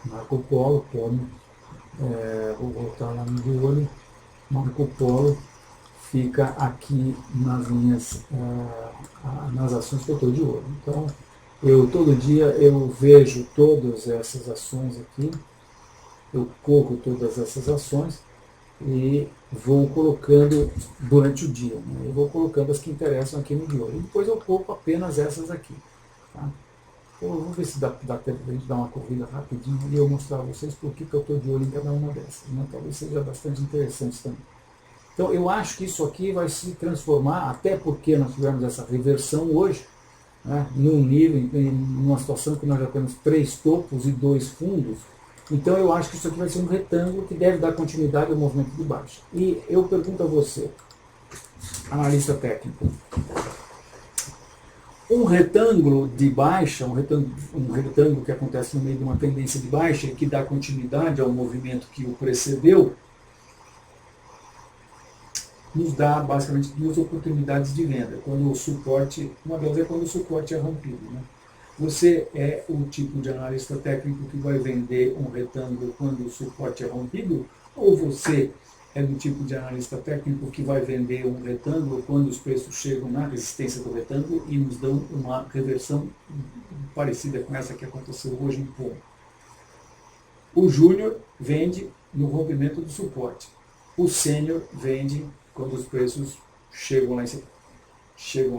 Marco Polo, como, vou voltar lá no de olho, Marco Polo fica aqui nas minhas, nas ações que eu estou de olho. Então, todo dia eu vejo todas essas ações aqui, eu corro todas essas ações e vou colocando durante o dia, né? Eu vou colocando as que interessam aqui no de olho. E depois eu pouco apenas essas aqui. Tá? Então, eu vou ver se dá tempo para a gente dar uma corrida rapidinho e eu mostrar a vocês por que eu estou de olho em cada uma dessas. Né? Talvez seja bastante interessante também. Então eu acho que isso aqui vai se transformar, até porque nós tivemos essa reversão hoje, né, num nível, numa situação que nós já temos 3 topos e 2 fundos. Então eu acho que isso aqui vai ser um retângulo que deve dar continuidade ao movimento de baixa. E eu pergunto a você, analista técnico, um retângulo de baixa, um retângulo que acontece no meio de uma tendência de baixa e que dá continuidade ao movimento que o precedeu, nos dá basicamente 2 oportunidades de venda. Quando o suporte, uma delas é quando o suporte é rompido, né? Você é o tipo de analista técnico que vai vender um retângulo quando o suporte é rompido? Ou você é do tipo de analista técnico que vai vender um retângulo quando os preços chegam na resistência do retângulo e nos dão uma reversão parecida com essa que aconteceu hoje em ponto? O júnior vende no rompimento do suporte. O sênior vende quando os preços chegam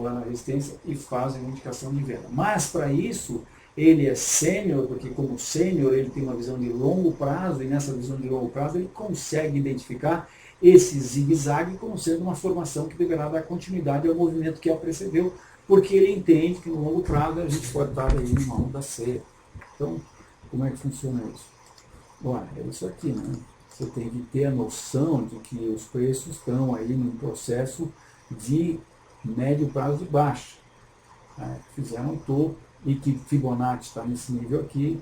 lá na resistência e fazem uma indicação de venda. Mas para isso, ele é sênior, porque como sênior ele tem uma visão de longo prazo, e nessa visão de longo prazo ele consegue identificar esse zigue-zague como sendo uma formação que deverá dar continuidade ao movimento que a precedeu, porque ele entende que no longo prazo a gente pode estar aí numa onda C. Então, como é que funciona isso? Bom, é isso aqui, né? Você tem que ter a noção de que os preços estão aí num processo de médio prazo de baixa. Né? Fizeram um topo e que Fibonacci está nesse nível aqui.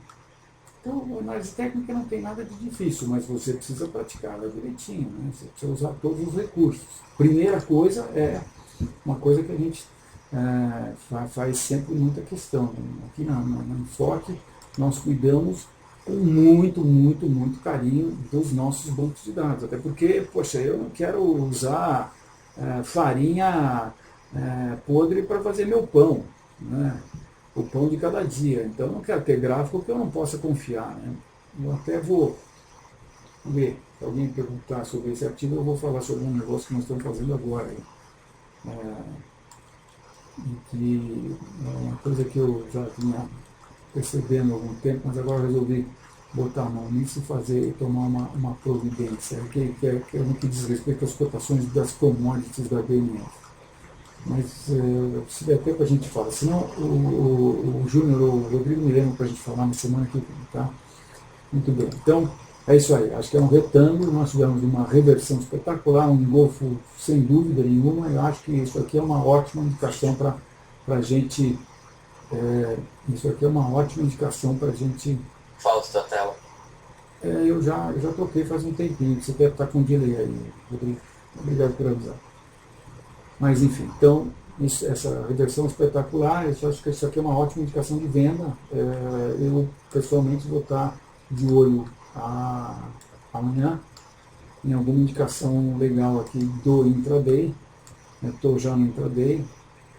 Então, a análise técnica não tem nada de difícil, mas você precisa praticar ela direitinho, né? Você precisa usar todos os recursos. Primeira coisa é uma coisa que a gente faz sempre muita questão. Né? Aqui no Enfoque, nós cuidamos com muito carinho dos nossos bancos de dados. Até porque, poxa, eu não quero usar farinha podre para fazer meu pão, né? O pão de cada dia. Então eu não quero ter gráfico que eu não possa confiar. Né? Eu até vou ver, se alguém perguntar sobre esse artigo, eu vou falar sobre um negócio que nós estamos fazendo agora. Que é uma coisa que eu já vinha percebendo há algum tempo, mas agora resolvi botar a mão nisso e tomar uma providência, que é no que diz respeito às cotações das commodities da BNF. Mas se der tempo a gente fala, senão o Júnior ou o Rodrigo me lembram para a gente falar na semana que vem, tá? Muito bem, então é isso aí, acho que é um retângulo, nós tivemos uma reversão espetacular, um engolfo sem dúvida nenhuma, eu acho que isso aqui é uma ótima indicação para a gente, isso aqui é uma ótima indicação para a gente... Fausto, a tela. Eu já toquei faz um tempinho, você deve estar com delay aí, Rodrigo, obrigado por avisar. Mas enfim, então, essa reversão espetacular, eu acho que isso aqui é uma ótima indicação de venda. Eu, pessoalmente, vou estar de olho amanhã em alguma indicação legal aqui do intraday. Estou já no intraday,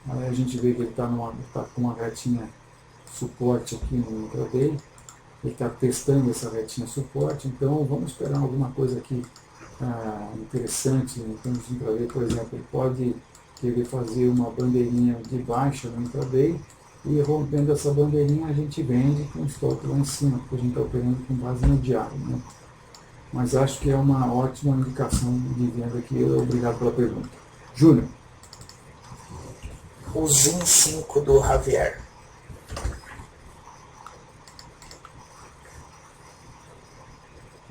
aí a gente vê que ele está com uma retinha suporte aqui no intraday. Ele está testando essa retinha suporte, então vamos esperar alguma coisa aqui interessante em termos de intraday. Por exemplo, ele pode querer fazer uma bandeirinha de baixa no intraday e rompendo essa bandeirinha a gente vende com stop lá em cima, porque a gente está operando com base no diário, né? Mas acho que é uma ótima indicação de venda aqui. Obrigado pela pergunta. Júnior. O Zin 5 do Javier.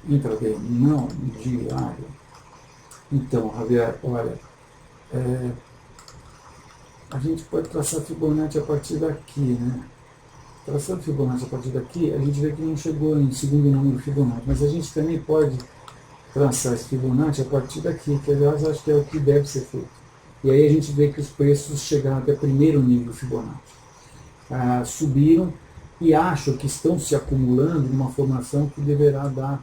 Intraday, não, diário. Então, Javier, olha, a gente pode traçar Fibonacci a partir daqui, né? Traçando Fibonacci a partir daqui, a gente vê que não chegou em segundo número Fibonacci, mas a gente também pode traçar esse Fibonacci a partir daqui, que aliás acho que é o que deve ser feito. E aí a gente vê que os preços chegaram até primeiro nível Fibonacci. Subiram e acho que estão se acumulando numa formação que deverá dar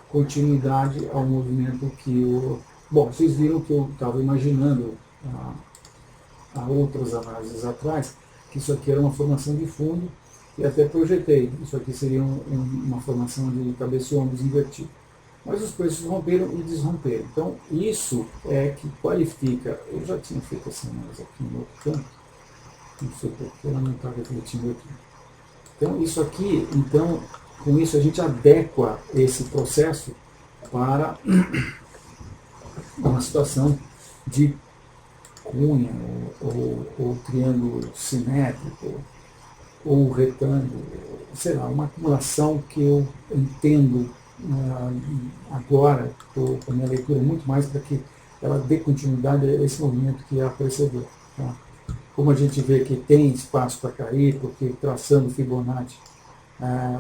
continuidade ao movimento que Bom, vocês viram que eu estava imaginando há outras análises atrás, que isso aqui era uma formação de fundo, e até projetei, isso aqui seria uma formação de cabeça e ombros invertido. Mas os preços romperam e desromperam. Então, isso é que qualifica. Eu já tinha feito essa análise aqui no outro canto, não sei porque ela não está refletindo aqui. Então, isso aqui, com isso a gente adequa esse processo para uma situação de cunha, ou triângulo simétrico, ou retângulo, sei lá, uma acumulação que eu entendo agora, estou com a minha leitura muito mais para que ela dê continuidade a esse movimento que é precedeu. Tá? Como a gente vê que tem espaço para cair, porque traçando Fibonacci,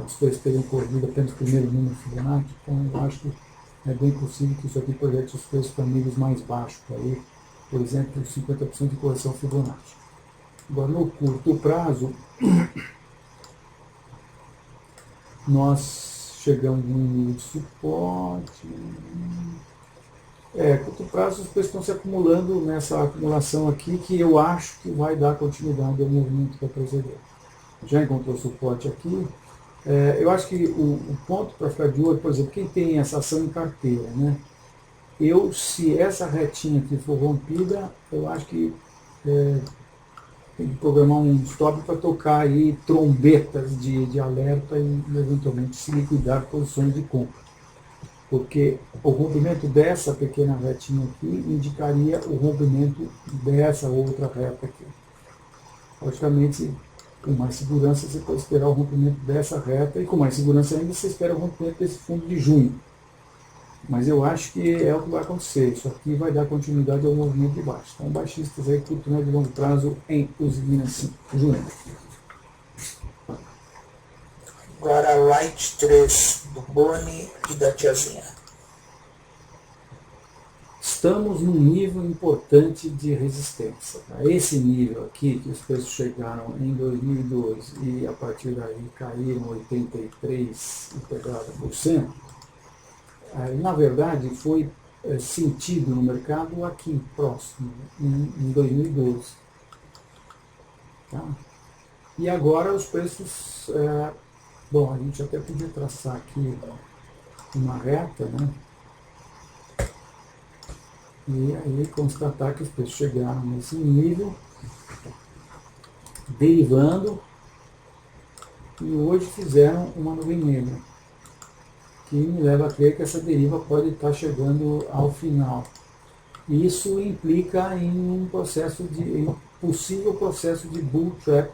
os preços teriam corrido apenas o primeiro número Fibonacci, então eu acho que é bem possível que isso aqui projete os preços para níveis mais baixos, aí, por exemplo, 50% de correção Fibonacci. Agora, no curto prazo, nós chegamos num nível de suporte. Curto prazo, os preços estão se acumulando nessa acumulação aqui, que eu acho que vai dar continuidade ao movimento que precedeu. Já encontrou suporte aqui. Eu acho que o ponto para ficar de olho, por exemplo, quem tem essa ação em carteira, né? Se essa retinha aqui for rompida, eu acho que tem que programar um stop para tocar aí trombetas de alerta e eventualmente se liquidar posições de compra. Porque o rompimento dessa pequena retinha aqui indicaria o rompimento dessa outra reta aqui. Logicamente, com mais segurança você pode esperar o rompimento dessa reta e com mais segurança ainda você espera o rompimento desse fundo de junho. Mas eu acho que é o que vai acontecer. Isso aqui vai dar continuidade ao movimento de baixo. Então, baixistas aí, curto, médio e longo prazo em usina 5. Júnior. Agora, Light 3, do Boni e da Tiazinha. Estamos num nível importante de resistência. Tá? Esse nível aqui, que os preços chegaram em 2002 e a partir daí caíram 83%, na verdade foi sentido no mercado aqui próximo, em 2012. Tá? E agora os preços, bom, a gente até podia traçar aqui uma reta, né? E aí constatar que os preços chegaram nesse nível, derivando, e hoje fizeram uma nuvem negra, que me leva a crer que essa deriva pode estar chegando ao final. Isso implica em um possível processo de bull trap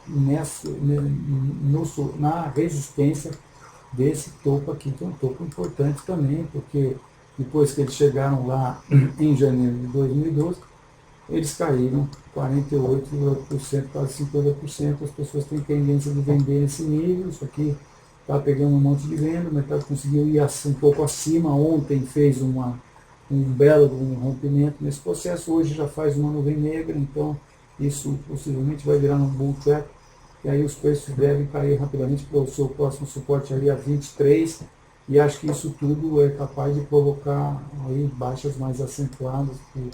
na resistência desse topo aqui, que é um topo importante também, porque depois que eles chegaram lá em janeiro de 2012, eles caíram 48%, quase 50%. As pessoas têm tendência de vender nesse nível. Isso aqui está pegando um monte de venda, o mercado conseguiu ir um pouco acima. Ontem fez um belo rompimento nesse processo, hoje já faz uma nuvem negra, então isso possivelmente vai virar um bull trap, e aí os preços devem cair rapidamente para o seu próximo suporte ali a 23, e acho que isso tudo é capaz de provocar aí baixas mais acentuadas, que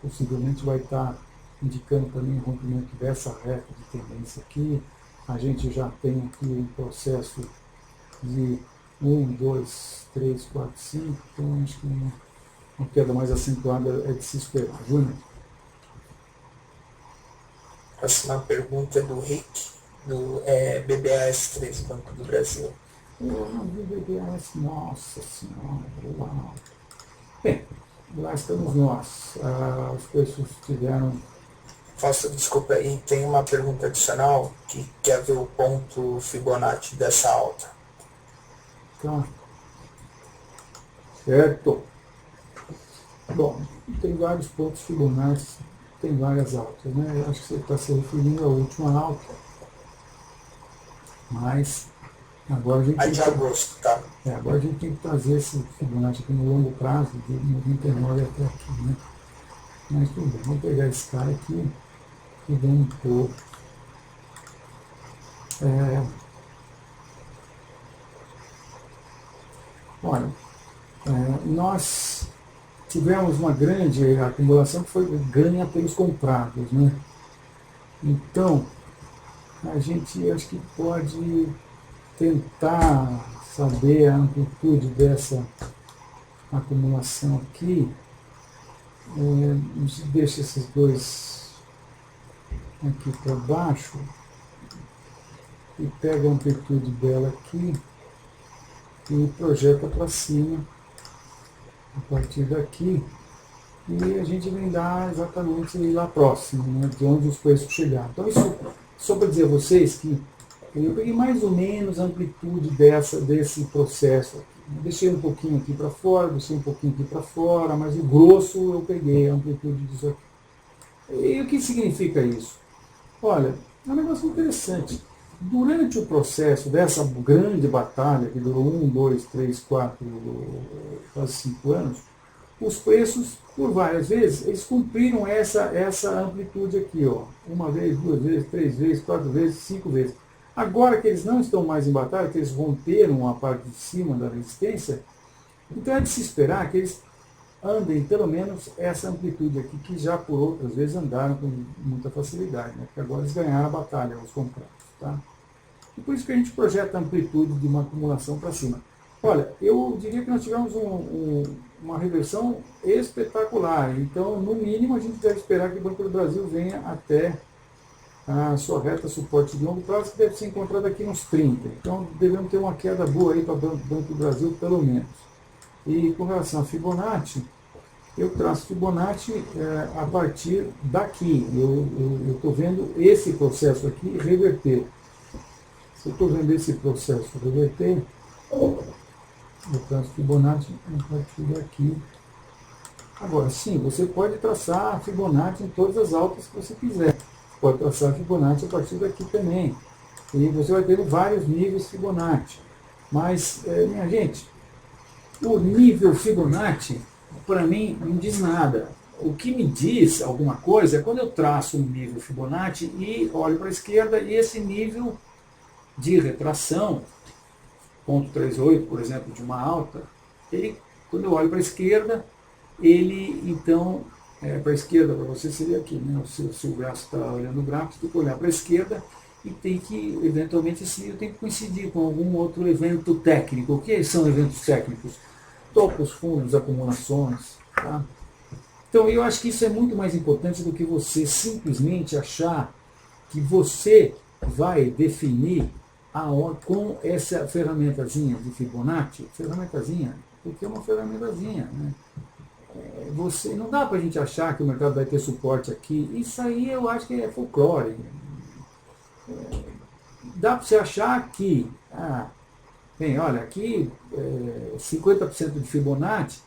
possivelmente vai estar indicando também o rompimento dessa reta de tendência aqui. A gente já tem aqui um processo de 1, 2, 3, 4, 5, então acho que uma queda mais acentuada é de se esperar. Júnior? A próxima pergunta é do Rick, do BBAS3, Banco do Brasil. BBAS, nossa senhora, uau. Bem, lá estamos nós. Os preços tiveram... Faça, desculpa, e tem uma pergunta adicional que quer ver o ponto Fibonacci dessa alta. Tá. Certo. Bom, tem vários pontos Fibonacci, tem várias altas, né? Eu acho que você está se referindo à última alta. Mas agora a gente... de agosto, tá? Agora a gente tem que trazer esse Fibonacci aqui no longo prazo, de 99 até aqui, né? Mas tudo bem, vamos pegar esse cara aqui e vamos pôr... Olha, nós tivemos uma grande acumulação que foi ganha pelos comprados, né? Então, a gente acho que pode tentar saber a amplitude dessa acumulação aqui. A gente deixa esses dois aqui para baixo e pega a amplitude dela aqui e projeta para cima a partir daqui. E a gente vem dar exatamente lá próximo, né, de onde os preços chegaram. Então isso, só para dizer a vocês que eu peguei mais ou menos a amplitude desse processo aqui. Deixei um pouquinho aqui para fora, deixei um pouquinho aqui para fora, mas o grosso eu peguei a amplitude disso aqui. E o que significa isso? Olha, é um negócio interessante. Durante o processo dessa grande batalha, que durou 1, 2, 3, 4, quase 5 anos, os preços, por várias vezes, eles cumpriram essa amplitude aqui, ó. 1 vez, 2 vezes, 3 vezes, 4 vezes, 5 vezes. Agora que eles não estão mais em batalha, que eles romperam a parte de cima da resistência, então é de se esperar que eles andem pelo menos essa amplitude aqui, que já por outras vezes andaram com muita facilidade, né? Porque agora eles ganharam a batalha, os comprados. Tá? E por isso que a gente projeta a amplitude de uma acumulação para cima. Olha, eu diria que nós tivemos uma reversão espetacular, então no mínimo a gente deve esperar que o Banco do Brasil venha até a sua reta suporte de longo prazo, que deve ser encontrada aqui nos 30. Então devemos ter uma queda boa aí para o Banco do Brasil, pelo menos. E com relação a Fibonacci, eu traço Fibonacci a partir daqui. Eu estou vendo esse processo aqui reverter. Se eu estou vendo esse processo reverter, eu traço Fibonacci a partir daqui. Agora, sim, você pode traçar Fibonacci em todas as altas que você quiser. Pode traçar Fibonacci a partir daqui também. E você vai ter vários níveis Fibonacci. Mas, minha gente, o nível Fibonacci, para mim, não diz nada. O que me diz alguma coisa é quando eu traço um nível Fibonacci e olho para a esquerda e esse nível de retração, 0,38, por exemplo, de uma alta, ele, quando eu olho para a esquerda, ele, então, para a esquerda, para você seria aqui, né? Se o braço está olhando o gráfico, você tem que olhar para a esquerda e tem que, eventualmente, esse nível tem que coincidir com algum outro evento técnico. O que são eventos técnicos? Topos, fundos, acumulações. Tá? Então, eu acho que isso é muito mais importante do que você simplesmente achar que você vai definir com essa ferramentazinha de Fibonacci, porque é uma ferramentazinha, né? Você, não dá para a gente achar que o mercado vai ter suporte aqui. Isso aí eu acho que é folclore. Dá para você achar que, bem, olha, aqui 50% de Fibonacci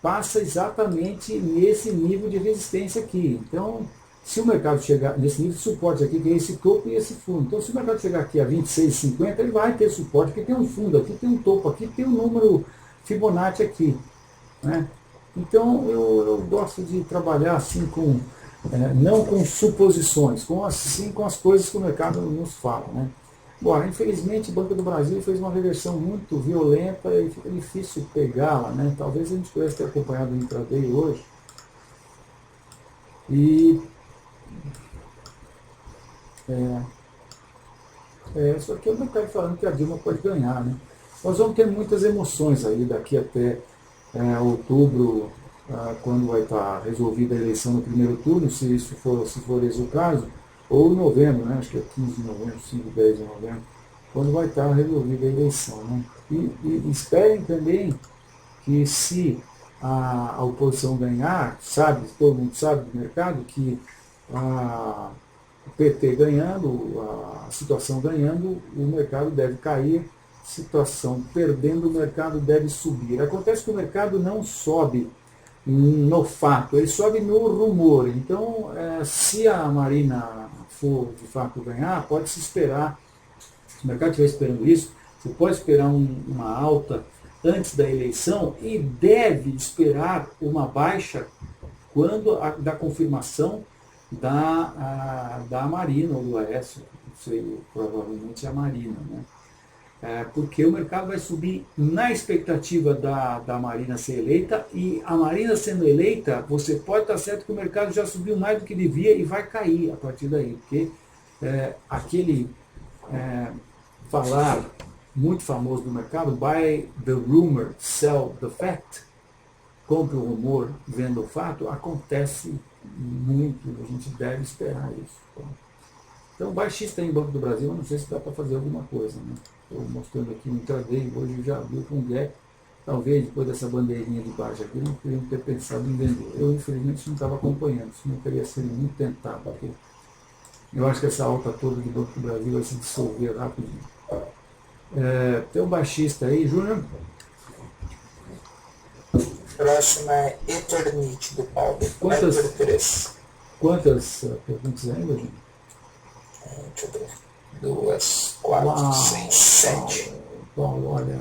passa exatamente nesse nível de resistência aqui. Então, se o mercado chegar nesse nível de suporte aqui, que é esse topo e esse fundo. Então, se o mercado chegar aqui a 26,50, ele vai ter suporte, porque tem um fundo aqui, tem um topo aqui, tem um número Fibonacci aqui, né? Então, eu gosto de trabalhar assim não com suposições, sim com as coisas que o mercado nos fala, né? Agora, infelizmente, o Banco do Brasil fez uma reversão muito violenta e fica difícil pegá-la, né? Talvez a gente pudesse ter acompanhado o intraday hoje. E só que eu não quero falando que a Dilma pode ganhar, né? Nós vamos ter muitas emoções aí daqui até outubro, quando vai estar resolvida a eleição no primeiro turno, se for esse o caso, ou em novembro, né? Acho que é 15 de novembro, 5, 10 de novembro, quando vai estar resolvida a eleição, né? E esperem também que, se a oposição ganhar, todo mundo sabe do mercado que o PT ganhando, a situação ganhando, o mercado deve cair, situação perdendo, o mercado deve subir. Acontece que o mercado não sobe no fato, ele sobe no rumor. Então, se a Marina for de fato ganhar, pode-se esperar, se o mercado estiver esperando isso, você pode esperar uma alta antes da eleição e deve esperar uma baixa quando da confirmação da Marina ou do Aécio, não sei, provavelmente a Marina, né? Porque o mercado vai subir na expectativa da Marina ser eleita, e a Marina sendo eleita, você pode estar certo que o mercado já subiu mais do que devia e vai cair a partir daí, porque aquele falar muito famoso do mercado, buy the rumor, sell the fact, compre o rumor, venda o fato, acontece muito, a gente deve esperar isso. Então, baixista em Banco do Brasil, eu não sei se dá para fazer alguma coisa, né? estou mostrando aqui no intraday, hoje já abriu com gap. Talvez depois dessa bandeirinha de baixo aqui, não teriam ter pensado em vender. Eu, infelizmente, não estava acompanhando, senão teria sido muito tentado, porque eu acho que essa alta toda do Banco do Brasil vai se dissolver rapidinho. Tem um baixista aí, Júnior? Próxima é Eternity, do Paulo. Quantas perguntas ainda, Júnior? Deixa eu ver. 2, 4, 6, 7. Paulo, olha,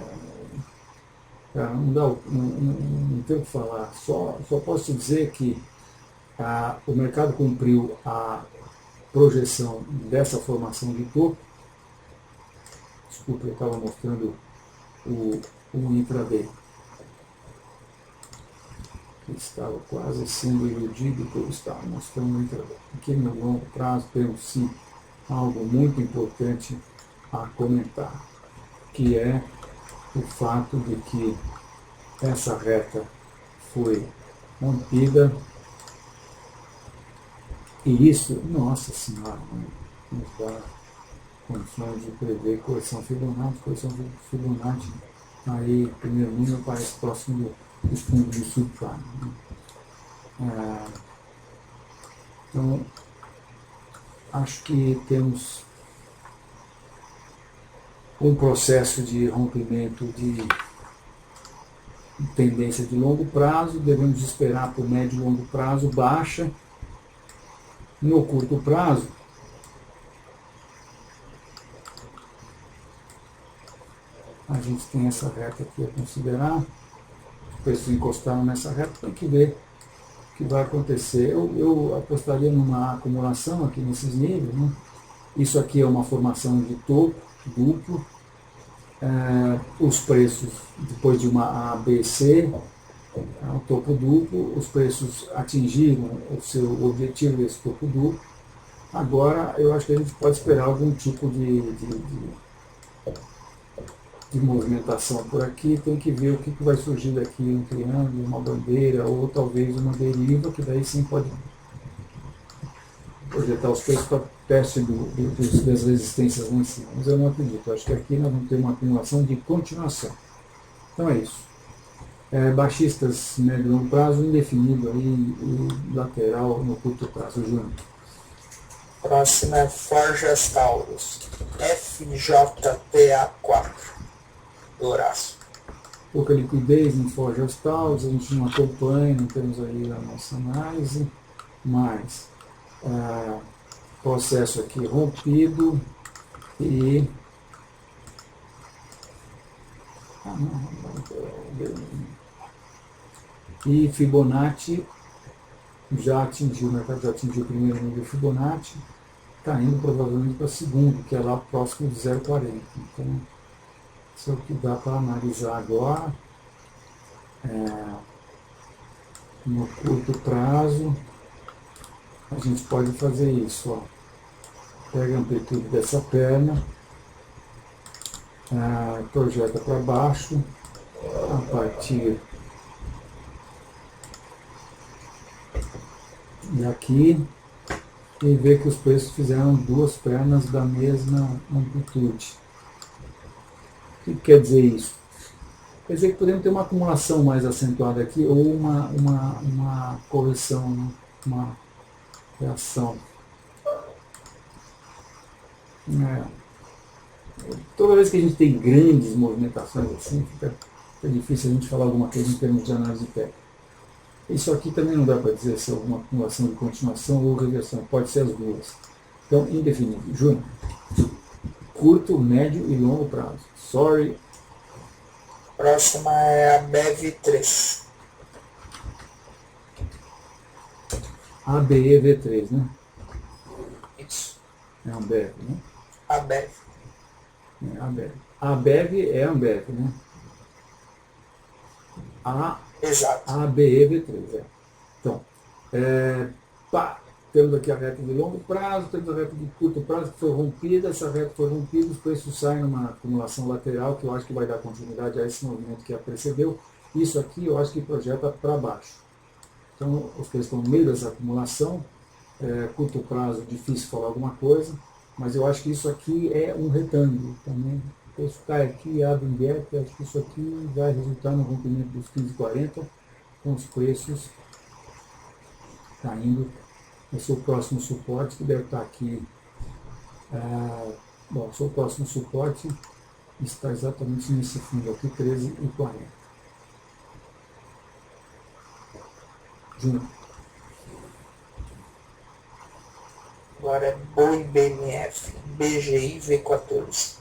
não tem o que falar. Só posso dizer que o mercado cumpriu a projeção dessa formação de topo. Desculpa, eu estava mostrando o intraday. Estava quase sendo iludido que eu estava mostrando o intraday. Aqui no longo prazo temos sim algo muito importante a comentar, que é o fato de que essa reta foi rompida e isso, nossa senhora, nos dá condições de prever correção Fibonacci, aí primeiro nível parece próximo do fundo do subprime. Então, acho que temos um processo de rompimento de tendência de longo prazo, devemos esperar para o médio e longo prazo baixa. No curto prazo, a gente tem essa reta aqui a considerar. Os preços encostaram nessa reta, tem que ver o que vai acontecer. Eu apostaria numa acumulação aqui nesses níveis, né? Isso aqui é uma formação de topo duplo. Os preços, depois de uma ABC, o topo duplo, os preços atingiram o seu objetivo desse topo duplo. Agora, eu acho que a gente pode esperar algum tipo de movimentação por aqui. Tem que ver o que vai surgir daqui, um triângulo, uma bandeira, ou talvez uma deriva, que daí sim pode projetar os preços para teste das resistências lá em cima. Mas eu não acredito. Eu acho que aqui nós vamos ter uma acumulação de continuação. Então é isso. Baixistas médio e longo prazo, indefinido aí, e lateral no curto prazo. Júnior. Próxima é Forjas Taurus, FJTA4, do Horácio. Pouca liquidez em Forjas Taurus, a gente não acompanha, não temos aí a nossa análise, mas processo aqui rompido e Fibonacci já atingiu, o mercado já atingiu o primeiro nível Fibonacci, está indo provavelmente para o segundo, que é lá próximo de 0,40. Então, isso é o que dá para analisar agora. No curto prazo, a gente pode fazer isso. Ó. Pega a amplitude dessa perna, projeta para baixo, a partir daqui, e vê que os preços fizeram duas pernas da mesma amplitude. O que quer dizer isso? Quer dizer que podemos ter uma acumulação mais acentuada aqui, ou uma correção, né? Uma reação. Toda vez que a gente tem grandes movimentações assim, fica difícil a gente falar alguma coisa em termos de análise técnica. Isso aqui também não dá para dizer se é alguma acumulação de continuação ou reversão, pode ser as duas. Então, indefinido. Júnior, curto, médio e longo prazo. Sorry. Próxima é a BEV3. ABEV3, né? Isso. É Ambev, né? ABEV. Ambev. ABEV é Ambev, né? Exato. ABEV3, Então, temos aqui a reta de longo prazo, temos a reta de curto prazo que foi rompida, essa reta foi rompida, os preços saem numa acumulação lateral, que eu acho que vai dar continuidade a esse movimento que a precedeu. Isso aqui eu acho que projeta para baixo. Então, os preços estão no meio dessa acumulação, curto prazo, difícil falar alguma coisa, mas eu acho que isso aqui é um retângulo também, o preço cai aqui, abre um gap, acho que isso aqui vai resultar no rompimento dos 15,40, com os preços caindo. Esse é o próximo suporte, que deve estar aqui. Bom, o seu próximo suporte está exatamente nesse fundo aqui, 13,40. Junto. Agora é Boi BMF, BGI V14.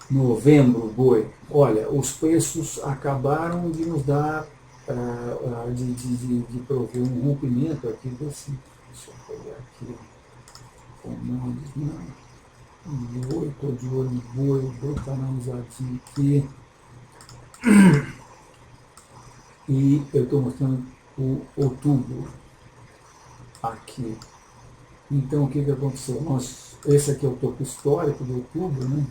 Novembro, boi. Olha, os preços acabaram de nos dar, de prover um rompimento aqui desse. Deixa eu pegar aqui. Comandos, não. Boi, estou de olho no boi, o boi está analisadinho aqui. E eu estou mostrando o outubro aqui. Então o que aconteceu? Esse aqui é o topo histórico de outubro, né?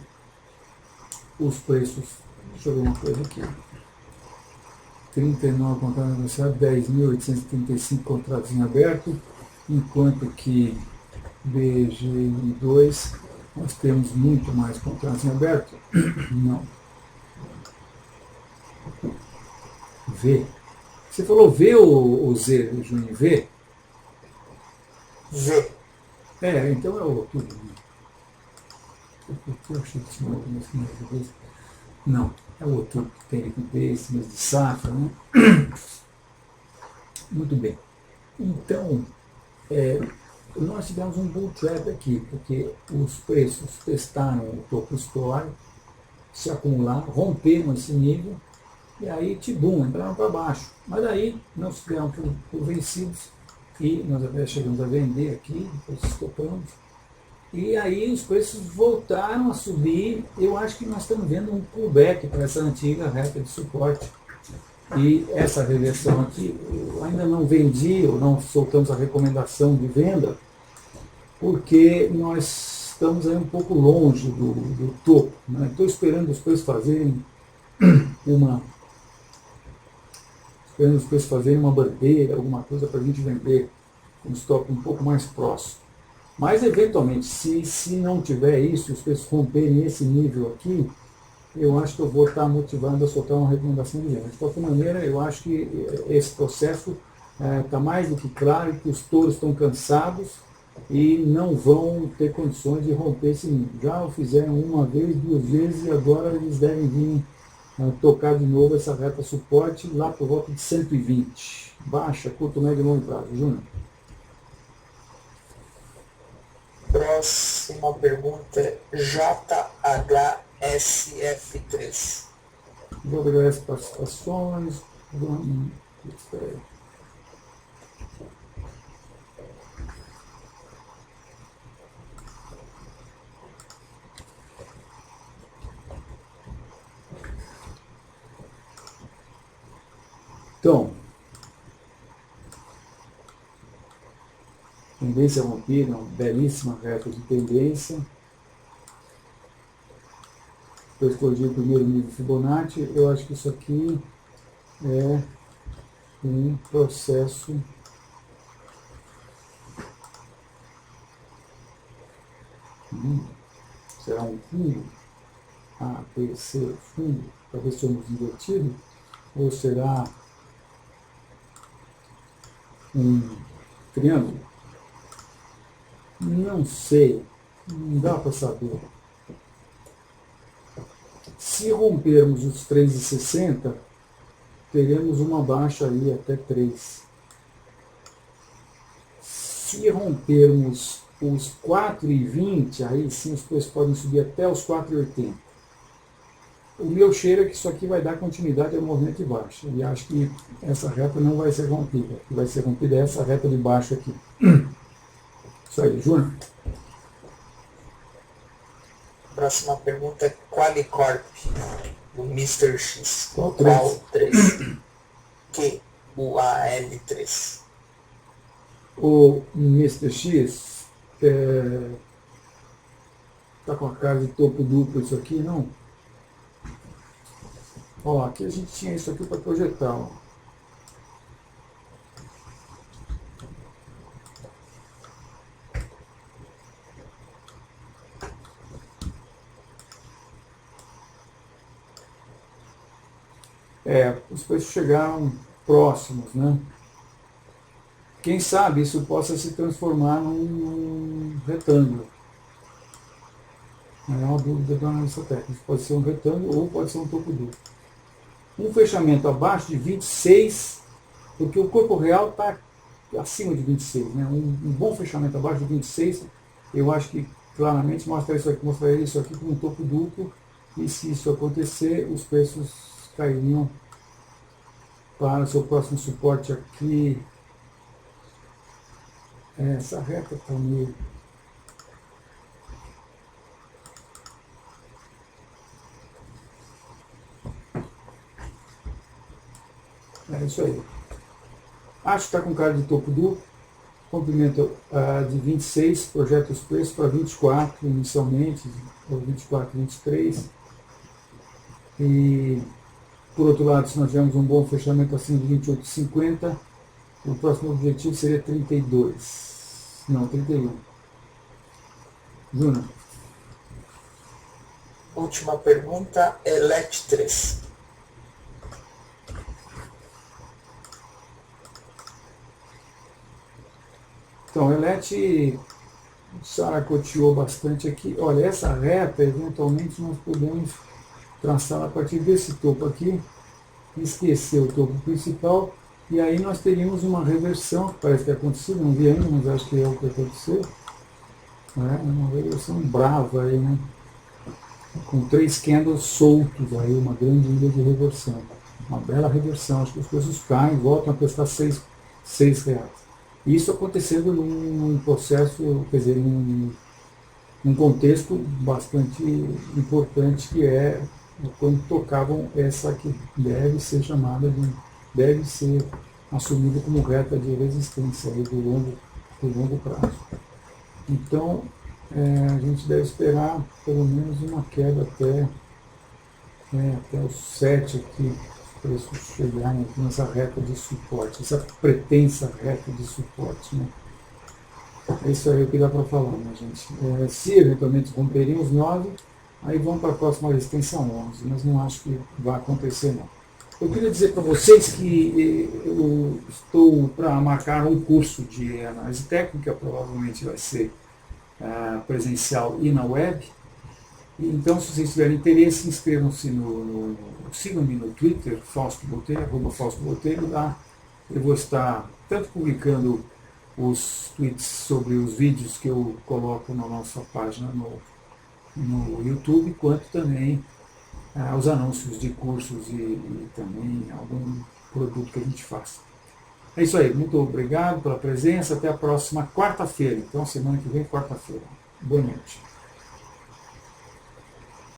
Os preços, deixa eu ver uma coisa aqui. 39 contratos negociados, 10.835 contratos em aberto, enquanto que BGI2 nós temos muito mais contratos em aberto. Não. V. Você falou V ou Z, Júnior? V? V. Então é outubro. Eu achei que tinha algumas coisas. Não, é o outubro que tem liquidez, mês de safra, né? Muito bem. Então, nós tivemos um bull trap aqui, porque os preços testaram o topo histórico, se acumularam, romperam esse nível, e aí, tibum, entraram para baixo. Mas aí, não se deram por vencidos, e nós até chegamos a vender aqui, depois estopamos. E aí os preços voltaram a subir. Eu acho que nós estamos vendo um pullback para essa antiga reta de suporte. E essa reversão aqui, eu ainda não vendi, ou não soltamos a recomendação de venda, porque nós estamos aí um pouco longe do topo. Né? Estou esperando os preços fazerem uma bandeira, alguma coisa para a gente vender um stop um pouco mais próximo. Mas, eventualmente, se não tiver isso, os preços romperem esse nível aqui, eu acho que eu vou estar motivado a soltar uma recomendação de venda. De qualquer maneira, eu acho que esse processo está mais do que claro, que os touros estão cansados e não vão ter condições de romper esse nível. Já o fizeram uma vez, duas vezes, e agora eles devem vir tocar de novo essa reta suporte lá por volta de 120. Baixa, curto, médio e longo prazo. Júnior. Próxima pergunta é JHSF3. JHS Participações. Espera aí. Então, tendência rompida, uma belíssima reta de tendência. Eu escolhi o primeiro nível Fibonacci. Eu acho que isso aqui é um processo será um fundo A, B, C, fundo, talvez somos invertido, ou será um triângulo? Não sei, não dá para saber. Se rompermos os 3,60, teremos uma baixa aí até 3. Se rompermos os 4,20, aí sim os preços podem subir até os 4,80. O meu cheiro é que isso aqui vai dar continuidade ao movimento de baixa. E acho que essa reta não vai ser rompida. O que vai ser rompida é essa reta de baixo aqui. Isso aí, Júnior. Próxima pergunta é Qualicorp, do Mr. X. Qual 3? QUAL3. O Mr. X está com a cara de topo duplo isso aqui, não? Ó, aqui a gente tinha isso aqui para projetar. Ó. Os peixes chegaram próximos, né? Quem sabe isso possa se transformar num retângulo. Não é uma dúvida do analista técnico. Pode ser um retângulo ou pode ser um topo duplo. Um fechamento abaixo de 26, porque o corpo real está acima de 26. Né? Um bom fechamento abaixo de 26, eu acho que claramente mostraria isso aqui como um topo duplo, e se isso acontecer, os preços cairiam para o seu próximo suporte aqui. Essa reta está meio... É isso aí. Acho que está com cara de topo duplo. Comprimento de 26, projeta os preços para 24 inicialmente, ou 24, 23. E, por outro lado, se nós tivermos um bom fechamento acima de 28,50, o próximo objetivo seria 32. Não, 31. Júnior. Última pergunta, ELET 3. Então, o ELET saracoteou bastante aqui. Olha, essa reta, eventualmente, nós podemos traçar a partir desse topo aqui, esquecer o topo principal, e aí nós teríamos uma reversão, que parece que aconteceu, não vi ainda, mas acho que é o que aconteceu. Uma reversão brava aí, né? Com 3 candles soltos aí, uma grande ilha de reversão. Uma bela reversão, acho que os preços caem, voltam a prestar R$ 6. Isso acontecendo num processo, quer dizer, num contexto bastante importante, que é quando tocavam essa que deve ser chamada deve ser assumida como reta de resistência aí do longo prazo. Então, a gente deve esperar pelo menos uma queda até os 7 aqui, os preços chegarem aqui nessa reta de suporte, essa pretensa reta de suporte. Né? É isso aí que dá para falar, né, gente? Se eventualmente romperem os 9, aí vão para a próxima resistência 11, mas não acho que vai acontecer, não. Eu queria dizer para vocês que eu estou para marcar um curso de análise técnica, provavelmente vai ser presencial e na web. Então, se vocês tiverem interesse, inscrevam-se sigam-me no Twitter, Fausto Botelho, @FaustoBotelho. Lá eu vou estar tanto publicando os tweets sobre os vídeos que eu coloco na nossa página no YouTube, quanto também os anúncios de cursos e também algum produto que a gente faça. É isso aí, muito obrigado pela presença, até a próxima quarta-feira. Então, semana que vem, quarta-feira. Boa noite.